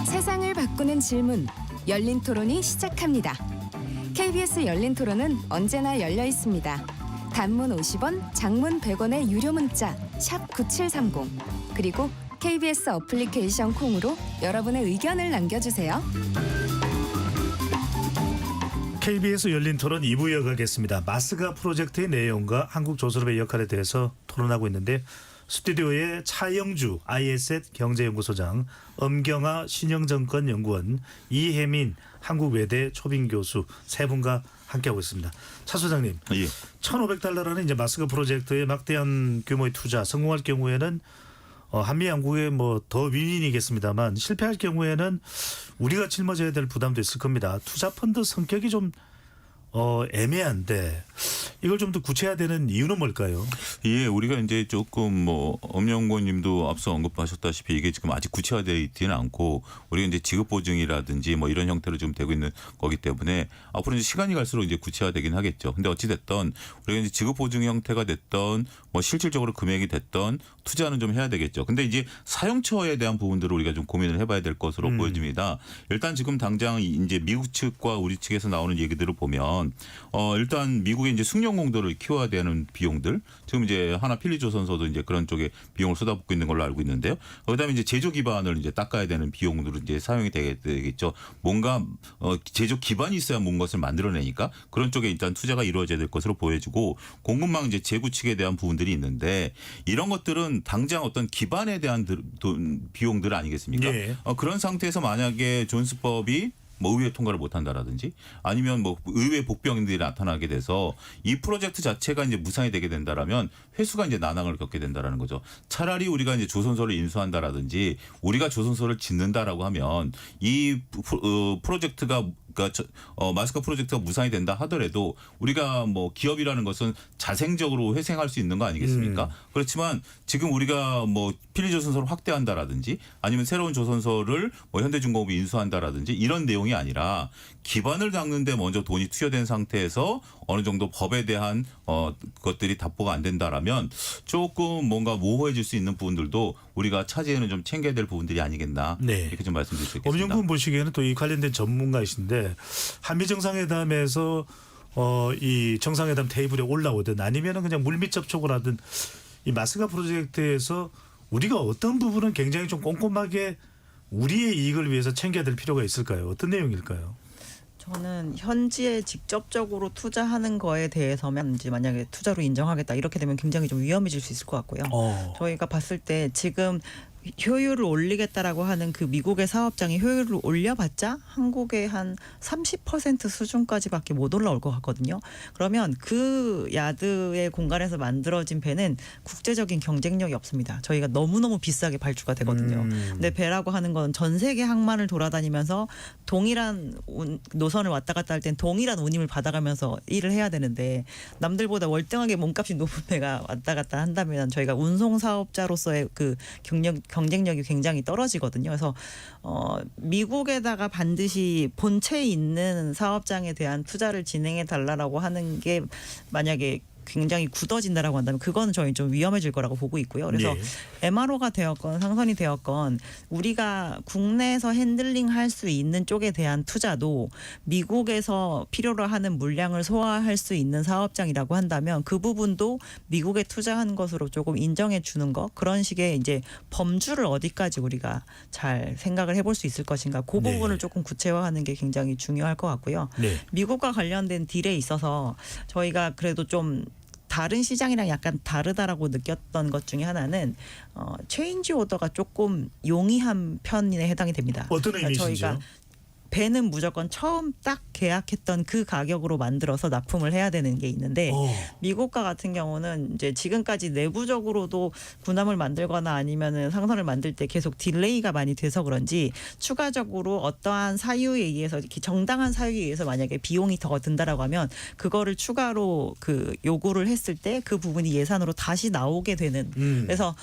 세상을 바꾸는 질문, 열린 토론이 시작합니다. KBS 열린 토론은 언제나 열려 있습니다. 단문 50원, 장문 100원의 유료 문자 샵 9730 그리고 KBS 어플리케이션 콩으로 여러분의 의견을 남겨주세요. KBS 열린 토론 2부 이어가겠습니다. 마스가 프로젝트의 내용과 한국조선업의 역할에 대해서 토론하고 있는데 스튜디오에 차영주 ISET 경제연구소장, 엄경아 신영정권연구원, 이혜민 한국외대 초빙교수 세 분과 함께하고 있습니다. 차 소장님, 예. 1,500달러라는 이제 마스크 프로젝트에 막대한 규모의 투자 성공할 경우에는 한미 양국의 뭐 더 윈윈이겠습니다만 실패할 경우에는 우리가 짊어져야 될 부담도 있을 겁니다. 투자 펀드 성격이 좀 애매한데 이걸 좀 더 구체화되는 이유는 뭘까요? 예, 우리가 이제 조금 뭐 엄영권님도 앞서 언급하셨다시피 이게 지금 아직 구체화되어 있지는 않고 우리가 이제 지급 보증이라든지 뭐 이런 형태로 지금 되고 있는 거기 때문에 앞으로 이제 시간이 갈수록 이제 구체화되긴 하겠죠. 근데 어찌 됐던 우리가 이제 지급 보증 형태가 됐던 뭐 실질적으로 금액이 됐던 투자는 좀 해야 되겠죠. 근데 이제 사용처에 대한 부분들을 우리가 좀 고민을 해봐야 될 것으로 보여집니다. 일단 지금 당장 이제 미국 측과 우리 측에서 나오는 얘기들을 보면 일단 미국의 이제 숙련공들을 키워야 되는 비용들 지금 이제 하나 필리조선소도 이제 그런 쪽에 비용을 쏟아붓고 있는 걸로 알고 있는데요. 그다음에 이제 제조 기반을 이제 닦아야 되는 비용으로 이제 사용이 되겠죠. 뭔가 제조 기반이 있어야 뭔 것을 만들어내니까 그런 쪽에 일단 투자가 이루어져야 될 것으로 보여지고 공급망 이제 재구축에 대한 부분들이 있는데 이런 것들은 당장 어떤 기반에 대한 비용들 아니겠습니까? 예. 그런 상태에서 만약에 존스법이 뭐 의회 통과를 못 한다라든지 아니면 뭐 의회 복병들이 나타나게 돼서 이 프로젝트 자체가 이제 무산이 되게 된다라면 회수가 이제 난항을 겪게 된다라는 거죠. 차라리 우리가 이제 조선소를 인수한다라든지 우리가 조선소를 짓는다라고 하면 이 프로젝트가 그러니까 마스크 프로젝트가 무산이 된다 하더라도 우리가 뭐 기업이라는 것은 자생적으로 회생할 수 있는 거 아니겠습니까? 그렇지만 지금 우리가 뭐 필리조선소를 확대한다라든지 아니면 새로운 조선소를 뭐 현대중공업이 인수한다라든지 이런 내용이 아니라 기반을 닦는데 먼저 돈이 투여된 상태에서 어느 정도 법에 대한 것들이 답보가 안 된다라면 조금 뭔가 모호해질 수 있는 부분들도 우리가 차제에는 좀 챙겨야 될 부분들이 아니겠나 네. 이렇게 좀 말씀드릴 수 있겠습니다. 엄영군 보시기에는 또 이 관련된 전문가이신데 한미 정상회담에서 이 정상회담 테이블에 올라오든 아니면은 그냥 물밑 접촉을 하든 이 마스가 프로젝트에서 우리가 어떤 부분은 굉장히 좀 꼼꼼하게 우리의 이익을 위해서 챙겨야 될 필요가 있을까요? 어떤 내용일까요? 저는 현지에 직접적으로 투자하는 거에 대해서면 이제 만약에 투자로 인정하겠다 이렇게 되면 굉장히 좀 위험해질 수 있을 것 같고요. 저희가 봤을 때 지금 효율을 올리겠다라고 하는 그 미국의 사업장이 효율을 올려봤자 한국의 한 30% 수준까지밖에 못 올라올 것 같거든요. 그러면 그 야드의 공간에서 만들어진 배는 국제적인 경쟁력이 없습니다. 저희가 너무너무 비싸게 발주가 되거든요. 근데 배라고 하는 건 전 세계 항만을 돌아다니면서 동일한 노선을 왔다 갔다 할 땐 동일한 운임을 받아가면서 일을 해야 되는데 남들보다 월등하게 몸값이 높은 배가 왔다 갔다 한다면 저희가 운송 사업자로서의 그 경쟁력이 굉장히 떨어지거든요. 그래서 미국에다가 반드시 본체에 있는 사업장에 대한 투자를 진행해 달라라고 하는 게 만약에 굉장히 굳어진다라고 한다면 그거는 저희 좀 위험해질 거라고 보고 있고요. 그래서 MRO가 되었건 상선이 되었건 우리가 국내에서 핸들링할 수 있는 쪽에 대한 투자도 미국에서 필요로 하는 물량을 소화할 수 있는 사업장이라고 한다면 그 부분도 미국에 투자한 것으로 조금 인정해 주는 거 그런 식의 이제 범주를 어디까지 우리가 잘 생각을 해볼 수 있을 것인가 그 부분을 조금 구체화하는 게 굉장히 중요할 것 같고요. 미국과 관련된 딜에 있어서 저희가 그래도 좀 다른 시장이랑 약간 다르다라고 느꼈던 것 중에 하나는 체인지 오더가 조금 용이한 편에 해당이 됩니다. 어떤 의미이신지요? 저희가 배는 무조건 처음 딱 계약했던 그 가격으로 만들어서 납품을 해야 되는 게 있는데 미국과 같은 경우는 이제 지금까지 내부적으로도 군함을 만들거나 아니면은 상선을 만들 때 계속 딜레이가 많이 돼서 그런지 추가적으로 어떠한 사유에 의해서 이렇게 정당한 사유에 의해서 만약에 비용이 더 든다라고 하면 그거를 추가로 그 요구를 했을 때 그 부분이 예산으로 다시 나오게 되는 그래서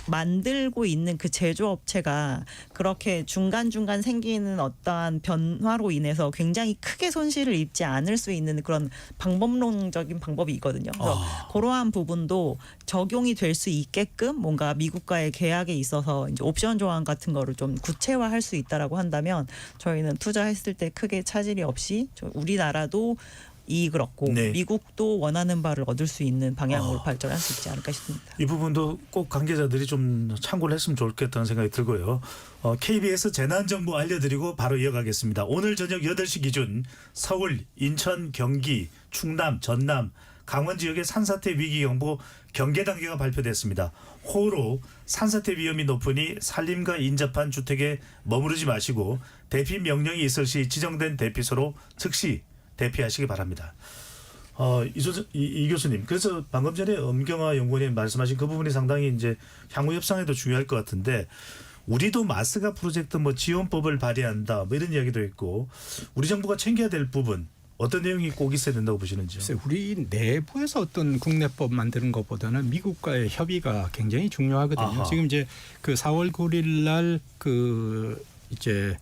만들고 있는 그 제조업체가 그렇게 중간중간 생기는 어떠한 변화로 인해서 굉장히 크게 손실을 입지 않을 수 있는 그런 방법론적인 방법이 있거든요. 그래서 그러한 부분도 적용이 될 수 있게끔 뭔가 미국과의 계약에 있어서 이제 옵션 조항 같은 거를 좀 구체화할 수 있다라고 한다면 저희는 투자했을 때 크게 차질이 없이 우리나라도 이익을 얻고 미국도 원하는 바를 얻을 수 있는 방향으로 발전할 수 있지 않을까 싶습니다. 이 부분도 꼭 관계자들이 좀 참고를 했으면 좋겠다는 생각이 들고요. KBS 재난정보 알려드리고 바로 이어가겠습니다. 오늘 저녁 8시 기준 서울, 인천, 경기, 충남, 전남, 강원 지역의 산사태 위기경보 경계 단계가 발표됐습니다. 호로 산사태 위험이 높으니 산림과 인접한 주택에 머무르지 마시고 대피 명령이 있을 시 지정된 대피소로 즉시 대피하시기 바랍니다. 이 교수님, 그래서 방금 전에 엄경화 연구원님 말씀하신 그 부분이 상당히 이제 향후 협상에도 중요할 것 같은데 우리도 마스가 프로젝트 뭐 지원법을 발의한다 뭐 이런 이야기도 있고 우리 정부가 챙겨야 될 부분 어떤 내용이 꼭 있어야 된다고 보시는지요? 우리 내부에서 어떤 국내법 만드는 것보다는 미국과의 협의가 굉장히 중요하거든요. 아하. 지금 이제 그 4월 9일 날 그 이제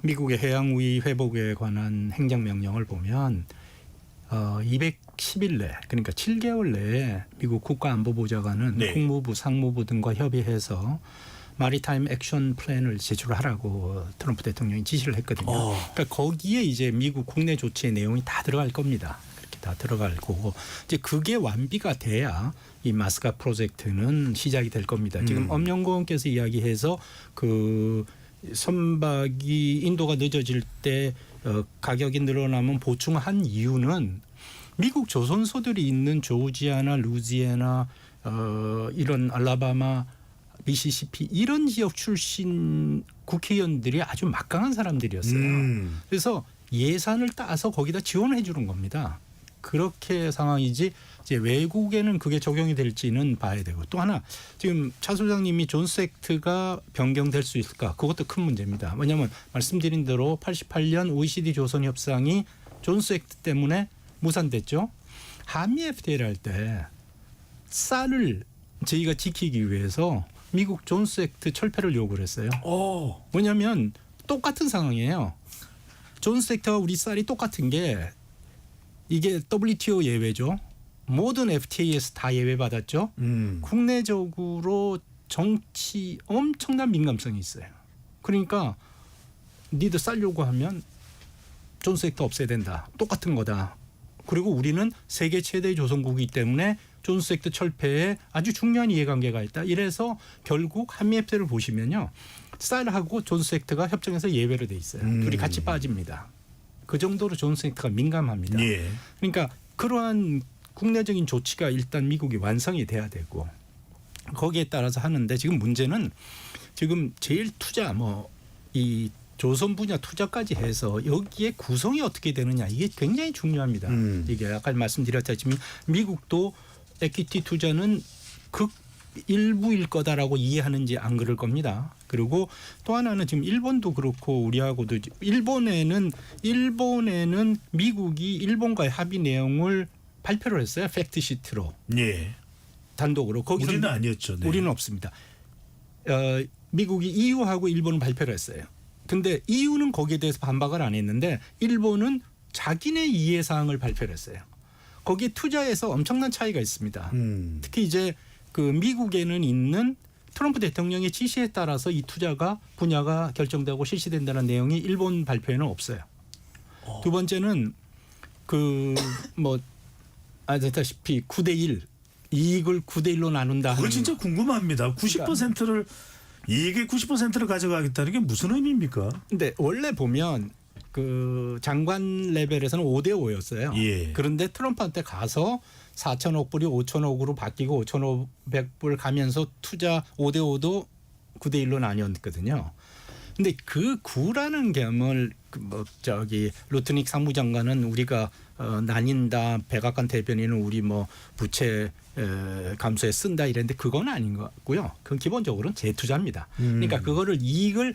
미국의 해양우위 회복에 관한 행정명령을 보면 210일 내 그러니까 7개월 내에 미국 국가안보보좌관은 국무부, 상무부 등과 협의해서 마리타임 액션 플랜을 제출하라고 트럼프 대통령이 지시를 했거든요. 그러니까 거기에 이제 미국 국내 조치의 내용이 다 들어갈 겁니다. 그렇게 다 들어갈 거고 이제 그게 완비가 돼야 이 마스카 프로젝트는 시작이 될 겁니다. 지금 엄연구원께서 이야기해서 그 선박이 인도가 늦어질 때 가격이 늘어나면 보충한 이유는 미국 조선소들이 있는 조지아나 루지애나 이런 알라바마, 미시시피 이런 지역 출신 국회의원들이 아주 막강한 사람들이었어요. 그래서 예산을 따서 거기다 지원해 주는 겁니다. 그렇게 상황이지 이제 외국에는 그게 적용이 될지는 봐야 되고 또 하나 지금 차 소장님이 존스 액트가 변경될 수 있을까 그것도 큰 문제입니다. 왜냐하면 말씀드린 대로 88년 OECD 조선 협상이 존스 액트 때문에 무산됐죠. 한미 FTA를 할 때 쌀을 저희가 지키기 위해서 미국 존스 액트 철폐를 요구를 했어요. 왜냐하면 똑같은 상황이에요. 존스 액트와 우리 쌀이 똑같은 게 이게 WTO 예외죠. 모든 FTA에서 다 예외받았죠. 국내적으로 정치 엄청난 민감성이 있어요. 그러니까 니들 쌀 요구하면 존스 액트 없애야 된다. 똑같은 거다. 그리고 우리는 세계 최대의 조선국이기 때문에 존스 액트 철폐에 아주 중요한 이해관계가 있다. 이래서 결국 한미 FTA를 보시면요. 쌀하고 존스 액트가 협정에서 예외로 돼 있어요. 둘이 같이 빠집니다. 그 정도로 존스 액트가 민감합니다. 그러니까 그러한 국내적인 조치가 일단 미국이 완성이 돼야 되고 거기에 따라서 하는데 지금 문제는 지금 제일 투자 이 조선 분야 투자까지 해서 여기에 구성이 어떻게 되느냐 이게 굉장히 중요합니다. 이게 아까 말씀드렸다시피 미국도 에퀴티 투자는 극 일부일 거다라고 이해하는지 안 그럴 겁니다. 그리고 또 하나는 지금 일본도 그렇고 우리하고도 일본에는 미국이 일본과의 합의 내용을 발표를 했어요. 팩트 시트로. 예. 단독으로. 거기서 우리는 아니었죠. 네. 우리는 없습니다. 미국이 EU하고 일본은 발표를 했어요. 근데 EU는 거기에 대해서 반박을 안 했는데 일본은 자기네 이해 사항을 발표를 했어요. 거기에 투자에서 엄청난 차이가 있습니다. 특히 이제 그 미국에는 있는 트럼프 대통령의 지시에 따라서 이 투자가 분야가 결정되고 실시된다는 내용이 일본 발표에는 없어요. 두 번째는 아시다시피 9대1 이익을 9대1로 나눈다. 그거 진짜 궁금합니다. 90%를 이익의 90%를 가져가겠다는 게 무슨 의미입니까? 근데 원래 보면 그 장관 레벨에서는 5대5였어요. 예. 그런데 트럼프한테 가서 4천억 불이 5천억으로 바뀌고 5,500불 가면서 투자 5대5도 9대1로 나뉘었거든요. 근데 그 9라는 개념을 루트닉 상무장관은 우리가 나뉜다. 백악관 대변인은 우리 부채 감소에 쓴다 이랬는데 그건 아닌 것 같고요. 그건 기본적으로는 재투자입니다. 그러니까 그거를 이익을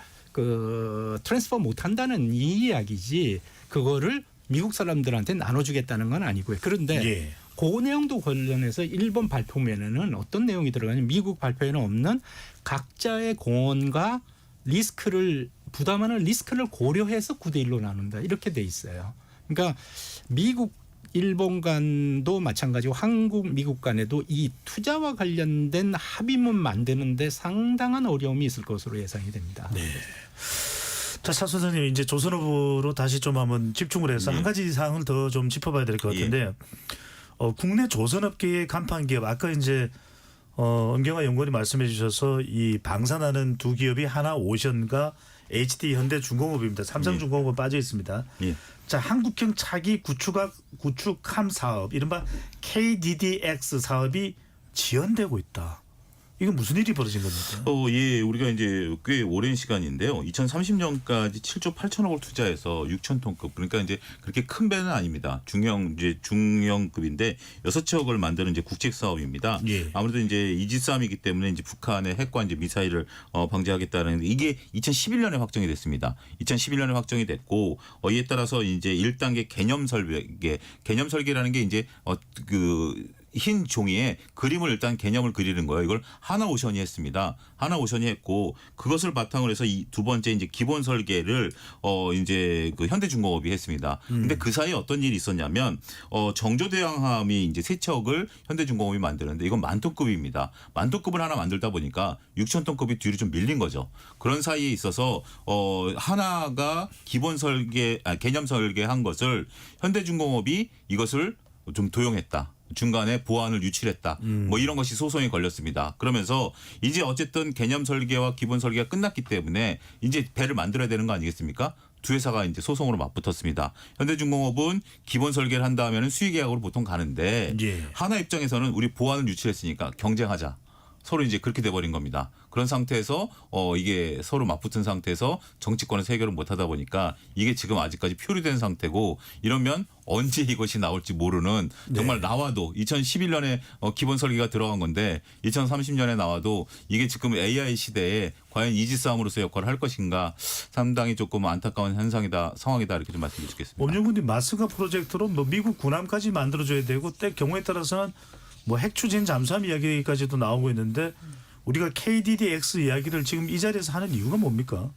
트랜스퍼 못 한다는 이 이야기지 그거를 미국 사람들한테 나눠주겠다는 건 아니고요. 그런데 예. 그 내용도 관련해서 일본 발표면에는 어떤 내용이 들어가냐면 미국 발표에는 없는 각자의 공헌과 리스크를 부담하는 리스크를 고려해서 9대1로 나눈다. 이렇게 돼 있어요. 그러니까 미국 일본 간도 마찬가지고 한국 미국 간에도 이 투자와 관련된 합의문 만드는데 상당한 어려움이 있을 것으로 예상이 됩니다. 네. 자, 차 선생님 이제 조선업으로 다시 좀 한번 집중을 해서 한 가지 사항을 더 좀 짚어봐야 될 것 같은데 국내 조선업계의 간판 기업 아까 이제 엄경화 연구원이 말씀해 주셔서 이 방산하는 두 기업이 하나오션과 HD 현대중공업입니다. 삼성중공업은 빠져 있습니다. 예. 자, 한국형 차기 구축함 사업 이른바 KDDX 사업이 지연되고 있다. 이건 무슨 일이 벌어진 겁니까? 예, 우리가 이제 꽤 오랜 시간인데요. 2030년까지 7조 8천억을 투자해서 6,000톤급 그러니까 이제 그렇게 큰 배는 아닙니다. 중형급인데 6척을 만드는 이제 국책 사업입니다. 예. 아무래도 이제 이지스함이기 때문에 이제 북한의 핵과 이제 미사일을 방지하겠다는 이게 2011년에 확정이 됐습니다. 2011년에 확정이 됐고 이에 따라서 이제 1단계 개념 설계라는 게 이제 흰 종이에 그림을 일단 개념을 그리는 거예요. 이걸 하나오션이 했습니다. 하나오션이 했고 그것을 바탕으로 해서 이 두 번째 이제 기본 설계를 이제 그 현대중공업이 했습니다. 근데 그 사이에 어떤 일이 있었냐면 정조대왕함이 이제 세 척을 현대중공업이 만드는데 이건 만톤급입니다. 만톤급을 하나 만들다 보니까 6,000톤급이 뒤로 좀 밀린 거죠. 그런 사이에 있어서 하나가 기본 설계 개념 설계한 것을 현대중공업이 이것을 좀 도용했다. 중간에 보안을 유출했다. 이런 것이 소송이 걸렸습니다. 그러면서 이제 어쨌든 개념 설계와 기본 설계가 끝났기 때문에 이제 배를 만들어야 되는 거 아니겠습니까? 두 회사가 이제 소송으로 맞붙었습니다. 현대중공업은 기본 설계를 한 다음에는 수의계약으로 보통 가는데 예. 하나 입장에서는 우리 보안을 유출했으니까 경쟁하자. 서로 이제 그렇게 돼버린 겁니다. 그런 상태에서 이게 서로 맞붙은 상태에서 정치권에서 해결을 못하다 보니까 이게 지금 아직까지 표류된 상태고 이러면 언제 이것이 나올지 모르는 정말 나와도 2011년에 기본 설계가 들어간 건데 2030년에 나와도 이게 지금 AI 시대에 과연 이지스함으로서 역할을 할 것인가 상당히 조금 안타까운 상황이다 이렇게 좀 말씀드리겠습니다. 엄영군님 마스가 프로젝트로 미국 군함까지 만들어줘야 되고 때 경우에 따라서는 핵 추진 잠수함 이야기까지도 나오고 있는데 우리가 KDDX 이야기를 지금 이 자리에서 하는 이유가 뭡니까?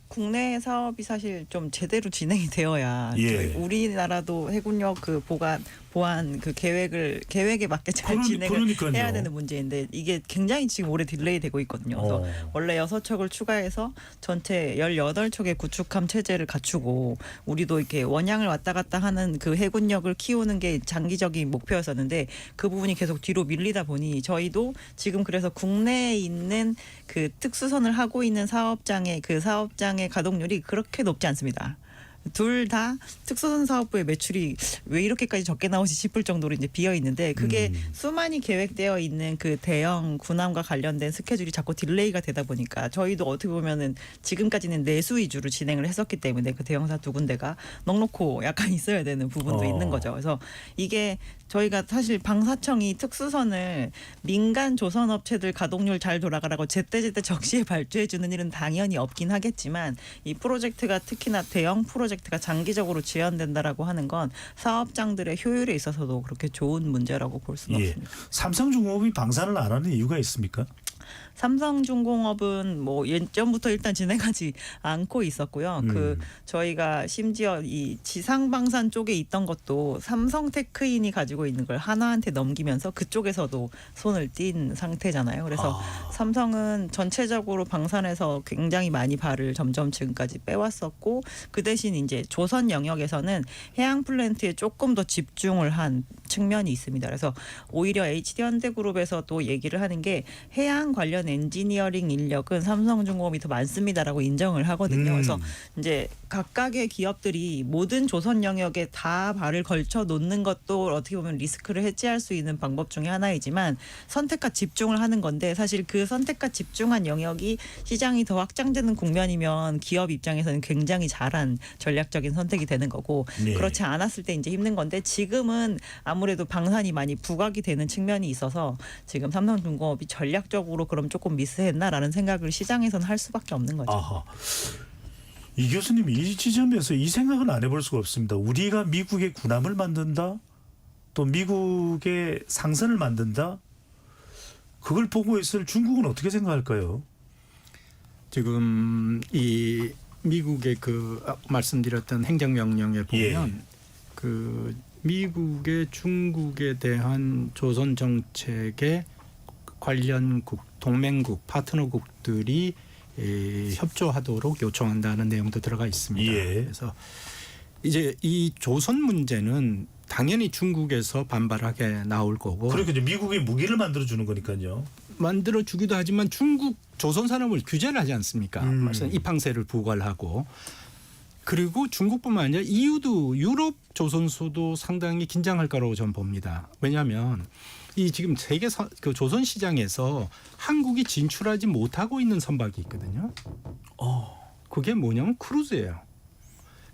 국내 사업이 사실 좀 제대로 진행이 되어야 예. 우리나라도 해군력 그 보안 그 계획에 맞게 잘 진행을 해야 되는 문제인데 이게 굉장히 지금 오래 딜레이 되고 있거든요. 그래서 원래 6척을 추가해서 전체 18척의 구축함 체제를 갖추고 우리도 이렇게 원양을 왔다 갔다 하는 그 해군력을 키우는 게 장기적인 목표였었는데 그 부분이 계속 뒤로 밀리다 보니 저희도 지금 그래서 국내에 있는 그 특수선을 하고 있는 사업장의 가동률이 그렇게 높지 않습니다. 둘 다 특수선 사업부의 매출이 왜 이렇게까지 적게 나오지 싶을 정도로 이제 비어 있는데 그게 수많이 계획되어 있는 그 대형 군함과 관련된 스케줄이 자꾸 딜레이가 되다 보니까 저희도 어떻게 보면은 지금까지는 내수 위주로 진행을 했었기 때문에 그 대형사 두 군데가 넉넉고 약간 있어야 되는 부분도 있는 거죠. 그래서 이게 저희가 사실 방사청이 특수선을 민간 조선업체들 가동률 잘 돌아가라고 제때제때 적시에 발주해 주는 일은 당연히 없긴 하겠지만 이 프로젝트가 특히나 대형 프로젝트가 장기적으로 지연된다라고 하는 건 사업장들의 효율에 있어서도 그렇게 좋은 문제라고 볼 수는 없습니다. 삼성중공업이 방산을 안 하는 이유가 있습니까? 삼성중공업은 뭐 예전부터 일단 진행하지 않고 있었고요. 그 저희가 심지어 이 지상방산 쪽에 있던 것도 삼성테크인이 가지고 있는 걸 하나한테 넘기면서 그쪽에서도 손을 띈 상태잖아요. 그래서 삼성은 전체적으로 방산에서 굉장히 많이 발을 점점 지금까지 빼왔었고 그 대신 이제 조선 영역에서는 해양 플랜트에 조금 더 집중을 한 측면이 있습니다. 그래서 오히려 HD현대그룹에서도 얘기를 하는 게 해양 관련 엔지니어링 인력은 삼성중공업이 더 많습니다라고 인정을 하거든요. 그래서 이제 각각의 기업들이 모든 조선 영역에 다 발을 걸쳐 놓는 것도 어떻게 보면 리스크를 해지할 수 있는 방법 중에 하나이지만 선택과 집중을 하는 건데 사실 그 선택과 집중한 영역이 시장이 더 확장되는 국면이면 기업 입장에서는 굉장히 잘한 전략적인 선택이 되는 거고 네. 그렇지 않았을 때 이제 힘든 건데 지금은 아무래도 방산이 많이 부각이 되는 측면이 있어서 지금 삼성중공업이 전략적으로 그럼 조금 미스했나라는 생각을 시장에서는 할 수밖에 없는 거죠. 아하. 이 교수님 이 지점에서 이 생각은 안 해볼 수가 없습니다. 우리가 미국의 군함을 만든다, 또 미국의 상선을 만든다. 그걸 보고 있을 중국은 어떻게 생각할까요? 지금 이 미국의 그 말씀드렸던 행정명령에 보면 그 미국의 중국에 대한 조선 정책의 관련국, 동맹국, 파트너국들이 협조하도록 요청한다는 내용도 들어가 있습니다. 그래서 이제 이 조선 문제는 당연히 중국에서 반발하게 나올 거고. 그러니까 이제 미국이 무기를 만들어 주는 거니까요. 만들어 주기도 하지만 중국 조선 산업을 규제를 하지 않습니까? 말씀 입항세를 부과하고. 그리고 중국뿐만 아니라 EU도 유럽 조선소도 상당히 긴장할 거라고 저는 봅니다. 왜냐하면 이 지금 세계 그 조선 시장에서 한국이 진출하지 못하고 있는 선박이 있거든요. 그게 뭐냐면 크루즈예요.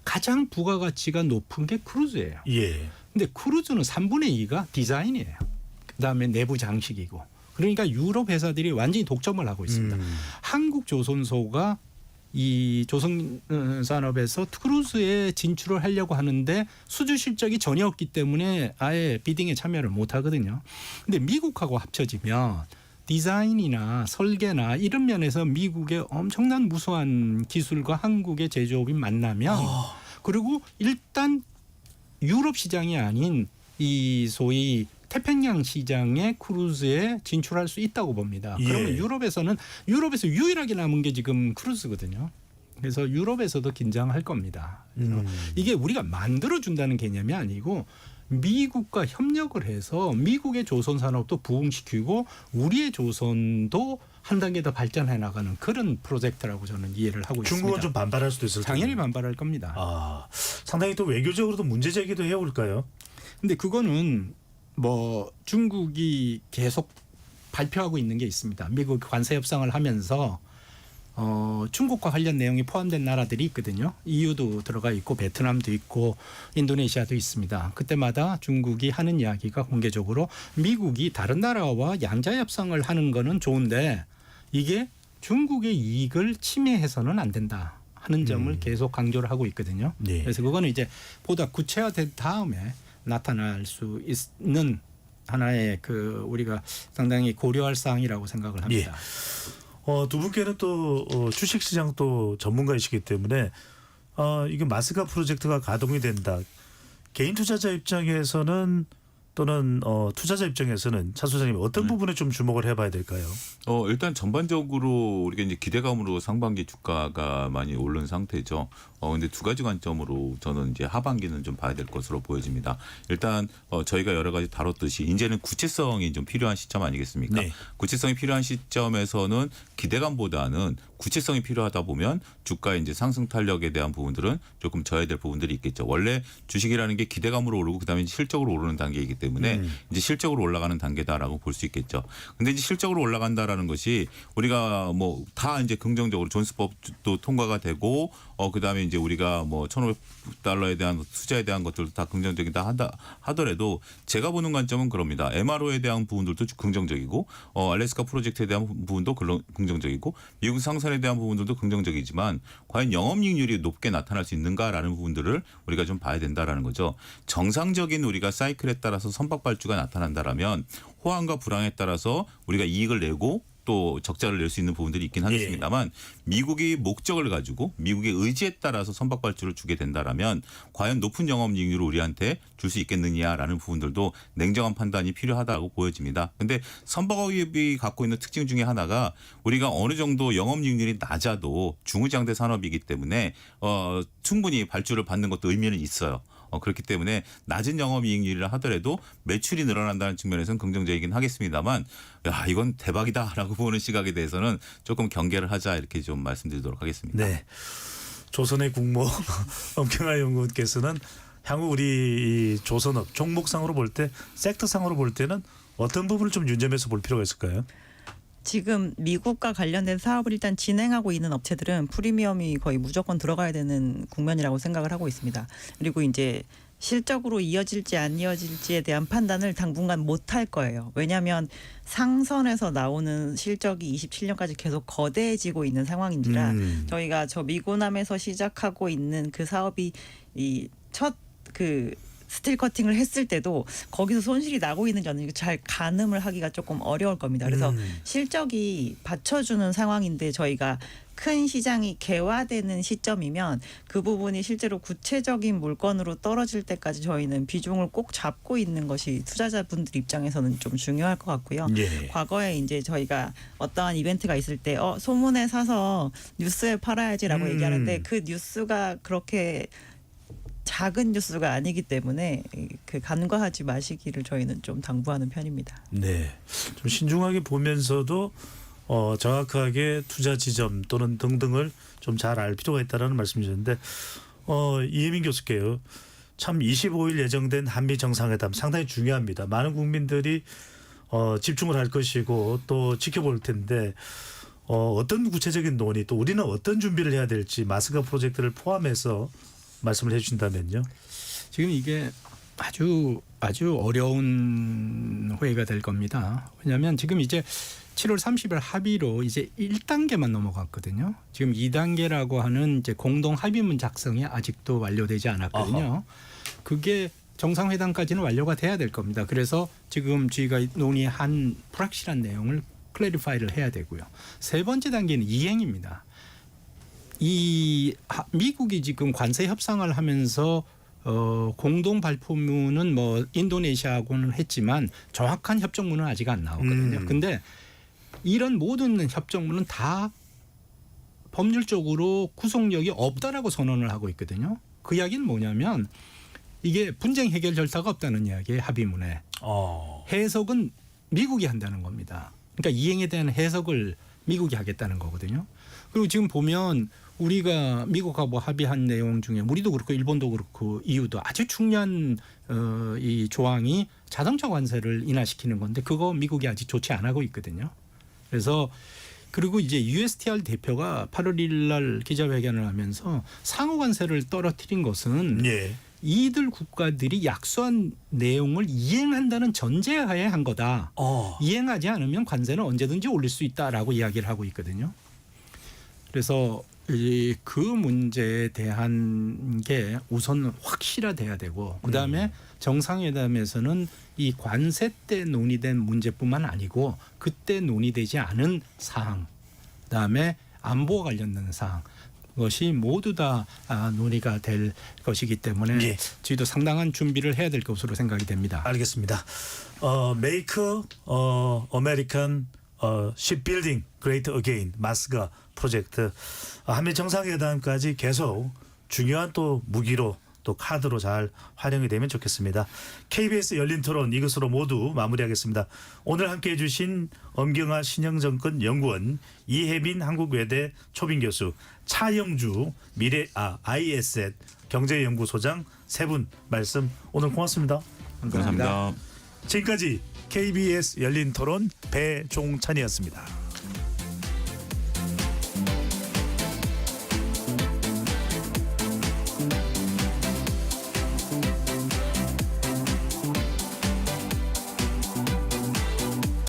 가장 부가가치가 높은 게 크루즈예요. 예. 근데 크루즈는 3분의 2가 디자인이에요. 그다음에 내부 장식이고. 그러니까 유럽 회사들이 완전히 독점을 하고 있습니다. 한국 조선소가 이 조선 산업에서 크루즈에 진출을 하려고 하는데 수주 실적이 전혀 없기 때문에 아예 비딩에 참여를 못 하거든요. 근데 미국하고 합쳐지면 디자인이나 설계나 이런 면에서 미국의 엄청난 무수한 기술과 한국의 제조업이 만나면 그리고 일단 유럽 시장이 아닌 이 소위 태평양 시장의 크루즈에 진출할 수 있다고 봅니다. 그러면 유럽에서 유일하게 남은 게 지금 크루즈거든요. 그래서 유럽에서도 긴장할 겁니다. 그래서 이게 우리가 만들어준다는 개념이 아니고 미국과 협력을 해서 미국의 조선 산업도 부흥시키고 우리의 조선도 한 단계 더 발전해 나가는 그런 프로젝트라고 저는 이해를 하고 있습니다. 중국은 좀 반발할 수도 있을 텐데. 당연히 반발할 겁니다. 상당히 또 외교적으로도 문제 제기도 해올까요? 근데 그거는 뭐 중국이 계속 발표하고 있는 게 있습니다. 미국 관세 협상을 하면서 중국과 관련 내용이 포함된 나라들이 있거든요. EU도 들어가 있고 베트남도 있고 인도네시아도 있습니다. 그때마다 중국이 하는 이야기가 공개적으로 미국이 다른 나라와 양자 협상을 하는 거는 좋은데 이게 중국의 이익을 침해해서는 안 된다 하는 점을 계속 강조를 하고 있거든요. 네. 그래서 그거는 이제 보다 구체화된 다음에 나타날 수 있는 하나의 그 우리가 상당히 고려할 사항이라고 생각을 합니다. 두 분께는 또 주식시장 또 전문가이시기 때문에 이게 마스가 프로젝트가 가동이 된다. 개인 투자자 입장에서는 또는 투자자 입장에서는 차 소장님 어떤 부분에 좀 주목을 해봐야 될까요? 일단 전반적으로 우리가 이제 기대감으로 상반기 주가가 많이 오른 상태죠. 근데 두 가지 관점으로 저는 이제 하반기는 좀 봐야 될 것으로 보여집니다. 일단 저희가 여러 가지 다뤘듯이 이제는 구체성이 좀 필요한 시점 아니겠습니까? 네. 구체성이 필요한 시점에서는 기대감보다는 구체성이 필요하다 보면 주가의 이제 상승 탄력에 대한 부분들은 조금 져야 될 부분들이 있겠죠. 원래 주식이라는 게 기대감으로 오르고 그다음에 이제 실적으로 오르는 단계이기 때문에 이제 실적으로 올라가는 단계다라고 볼 수 있겠죠. 근데 이제 실적으로 올라간다라는 것이 우리가 뭐 다 이제 긍정적으로 존스법도 통과가 되고 그다음에 이제 우리가 뭐 1,500달러에 대한 투자에 대한 것들도 다 긍정적이다 하더라도 제가 보는 관점은 그럽니다. MRO에 대한 부분들도 긍정적이고 알래스카 프로젝트에 대한 부분도 긍정적이고 미국 상선에 대한 부분들도 긍정적이지만 과연 영업이익률이 높게 나타날 수 있는가라는 부분들을 우리가 좀 봐야 된다라는 거죠. 정상적인 우리가 사이클에 따라서 선박발주가 나타난다라면 호황과 불황에 따라서 우리가 이익을 내고 또 적자를 낼 수 있는 부분들이 있긴 하겠습니다만 미국이 목적을 가지고 미국의 의지에 따라서 선박발주를 주게 된다라면 과연 높은 영업이익률을 우리한테 줄 수 있겠느냐라는 부분들도 냉정한 판단이 필요하다고 보여집니다. 그런데 선박업이 갖고 있는 특징 중에 하나가 우리가 어느 정도 영업이익률이 낮아도 중후장대 산업이기 때문에 충분히 발주를 받는 것도 의미는 있어요. 그렇기 때문에 낮은 영업이익률이라 하더라도 매출이 늘어난다는 측면에서는 긍정적이긴 하겠습니다만 야 이건 대박이다라고 보는 시각에 대해서는 조금 경계를 하자 이렇게 좀 말씀드리도록 하겠습니다. 네. 조선의 국모 엄경하 연구원께서는 향후 우리 이 조선업 종목상으로 볼 때 섹터상으로 볼 때는 어떤 부분을 좀 윤점해서 볼 필요가 있을까요? 지금 미국과 관련된 사업을 일단 진행하고 있는 업체들은 프리미엄이 거의 무조건 들어가야 되는 국면이라고 생각을 하고 있습니다. 그리고 이제 실적으로 이어질지 안 이어질지에 대한 판단을 당분간 못 할 거예요. 왜냐하면 상선에서 나오는 실적이 27년까지 계속 거대해지고 있는 상황인지라 저희가 저 미고남에서 시작하고 있는 그 사업이 이 첫 그 스틸 커팅을 했을 때도 거기서 손실이 나고 있는지 없는지 잘 가늠을 하기가 조금 어려울 겁니다. 그래서 실적이 받쳐주는 상황인데 저희가 큰 시장이 개화되는 시점이면 그 부분이 실제로 구체적인 물건으로 떨어질 때까지 저희는 비중을 꼭 잡고 있는 것이 투자자분들 입장에서는 좀 중요할 것 같고요. 예. 과거에 이제 저희가 어떠한 이벤트가 있을 때 소문에 사서 뉴스에 팔아야지라고 얘기하는데 그 뉴스가 그렇게 작은 뉴스가 아니기 때문에 그 간과하지 마시기를 저희는 좀 당부하는 편입니다. 네, 좀 신중하게 보면서도 정확하게 투자 지점 또는 등등을 좀 잘 알 필요가 있다라는 말씀이셨는데 이혜민 교수께요. 참 25일 예정된 한미 정상회담 상당히 중요합니다. 많은 국민들이 집중을 할 것이고 또 지켜볼 텐데 어떤 구체적인 논의 또 우리는 어떤 준비를 해야 될지 마스크 프로젝트를 포함해서 말씀을 해주신다면요. 지금 이게 아주 어려운 회의가 될 겁니다. 왜냐하면 지금 이제 7월 30일 합의로 이제 1단계만 넘어갔거든요. 지금 2단계라고 하는 이제 공동 합의문 작성이 아직도 완료되지 않았거든요. 아하. 그게 정상회담까지는 완료가 돼야 될 겁니다. 그래서 지금 저희가 논의한 불확실한 내용을 클래리파이를 해야 되고요. 세 번째 단계는 이행입니다. 이 미국이 지금 관세 협상을 하면서 공동 발표문은 뭐 인도네시아하고는 했지만 정확한 협정문은 아직 안 나오거든요. 근데 이런 모든 협정문은 다 법률적으로 구속력이 없다라고 선언을 하고 있거든요. 그 이야기는 뭐냐면 이게 분쟁 해결 절차가 없다는 이야기예요. 합의문에. 해석은 미국이 한다는 겁니다. 그러니까 이행에 대한 해석을 미국이 하겠다는 거거든요. 그리고 지금 보면 우리가 미국하고 합의한 내용 중에 우리도 그렇고 일본도 그렇고 EU도 아주 중요한 이 조항이 자동차 관세를 인하시키는 건데 그거 미국이 아직 조치 안 하고 있거든요. 그래서 그리고 이제 USTR 대표가 8월 1일 날 기자회견을 하면서 상호 관세를 떨어뜨린 것은 이들 국가들이 약속한 내용을 이행한다는 전제하에 한 거다. 이행하지 않으면 관세는 언제든지 올릴 수 있다라고 이야기를 하고 있거든요. 그래서 그 문제에 대한 게 우선 확실화돼야 되고 그다음에 정상회담에서는 이 관세 때 논의된 문제뿐만 아니고 그때 논의되지 않은 사항 그다음에 안보와 관련된 사항 것이 모두 다 논의가 될 것이기 때문에 예. 저희도 상당한 준비를 해야 될 것으로 생각이 됩니다. 알겠습니다. Make American Shipbuilding Great Again 마스가 프로젝트 한미 정상회담까지 계속 중요한 또 무기로 또 카드로 잘 활용이 되면 좋겠습니다. KBS 열린 토론 이것으로 모두 마무리하겠습니다. 오늘 함께해 주신 엄경화 신영정권 연구원, 이혜빈 한국외대 초빙 교수, 차영주 ISET 경제연구소장 세 분 말씀 오늘 고맙습니다. 감사합니다. 지금까지 KBS 열린 토론 배종찬이었습니다.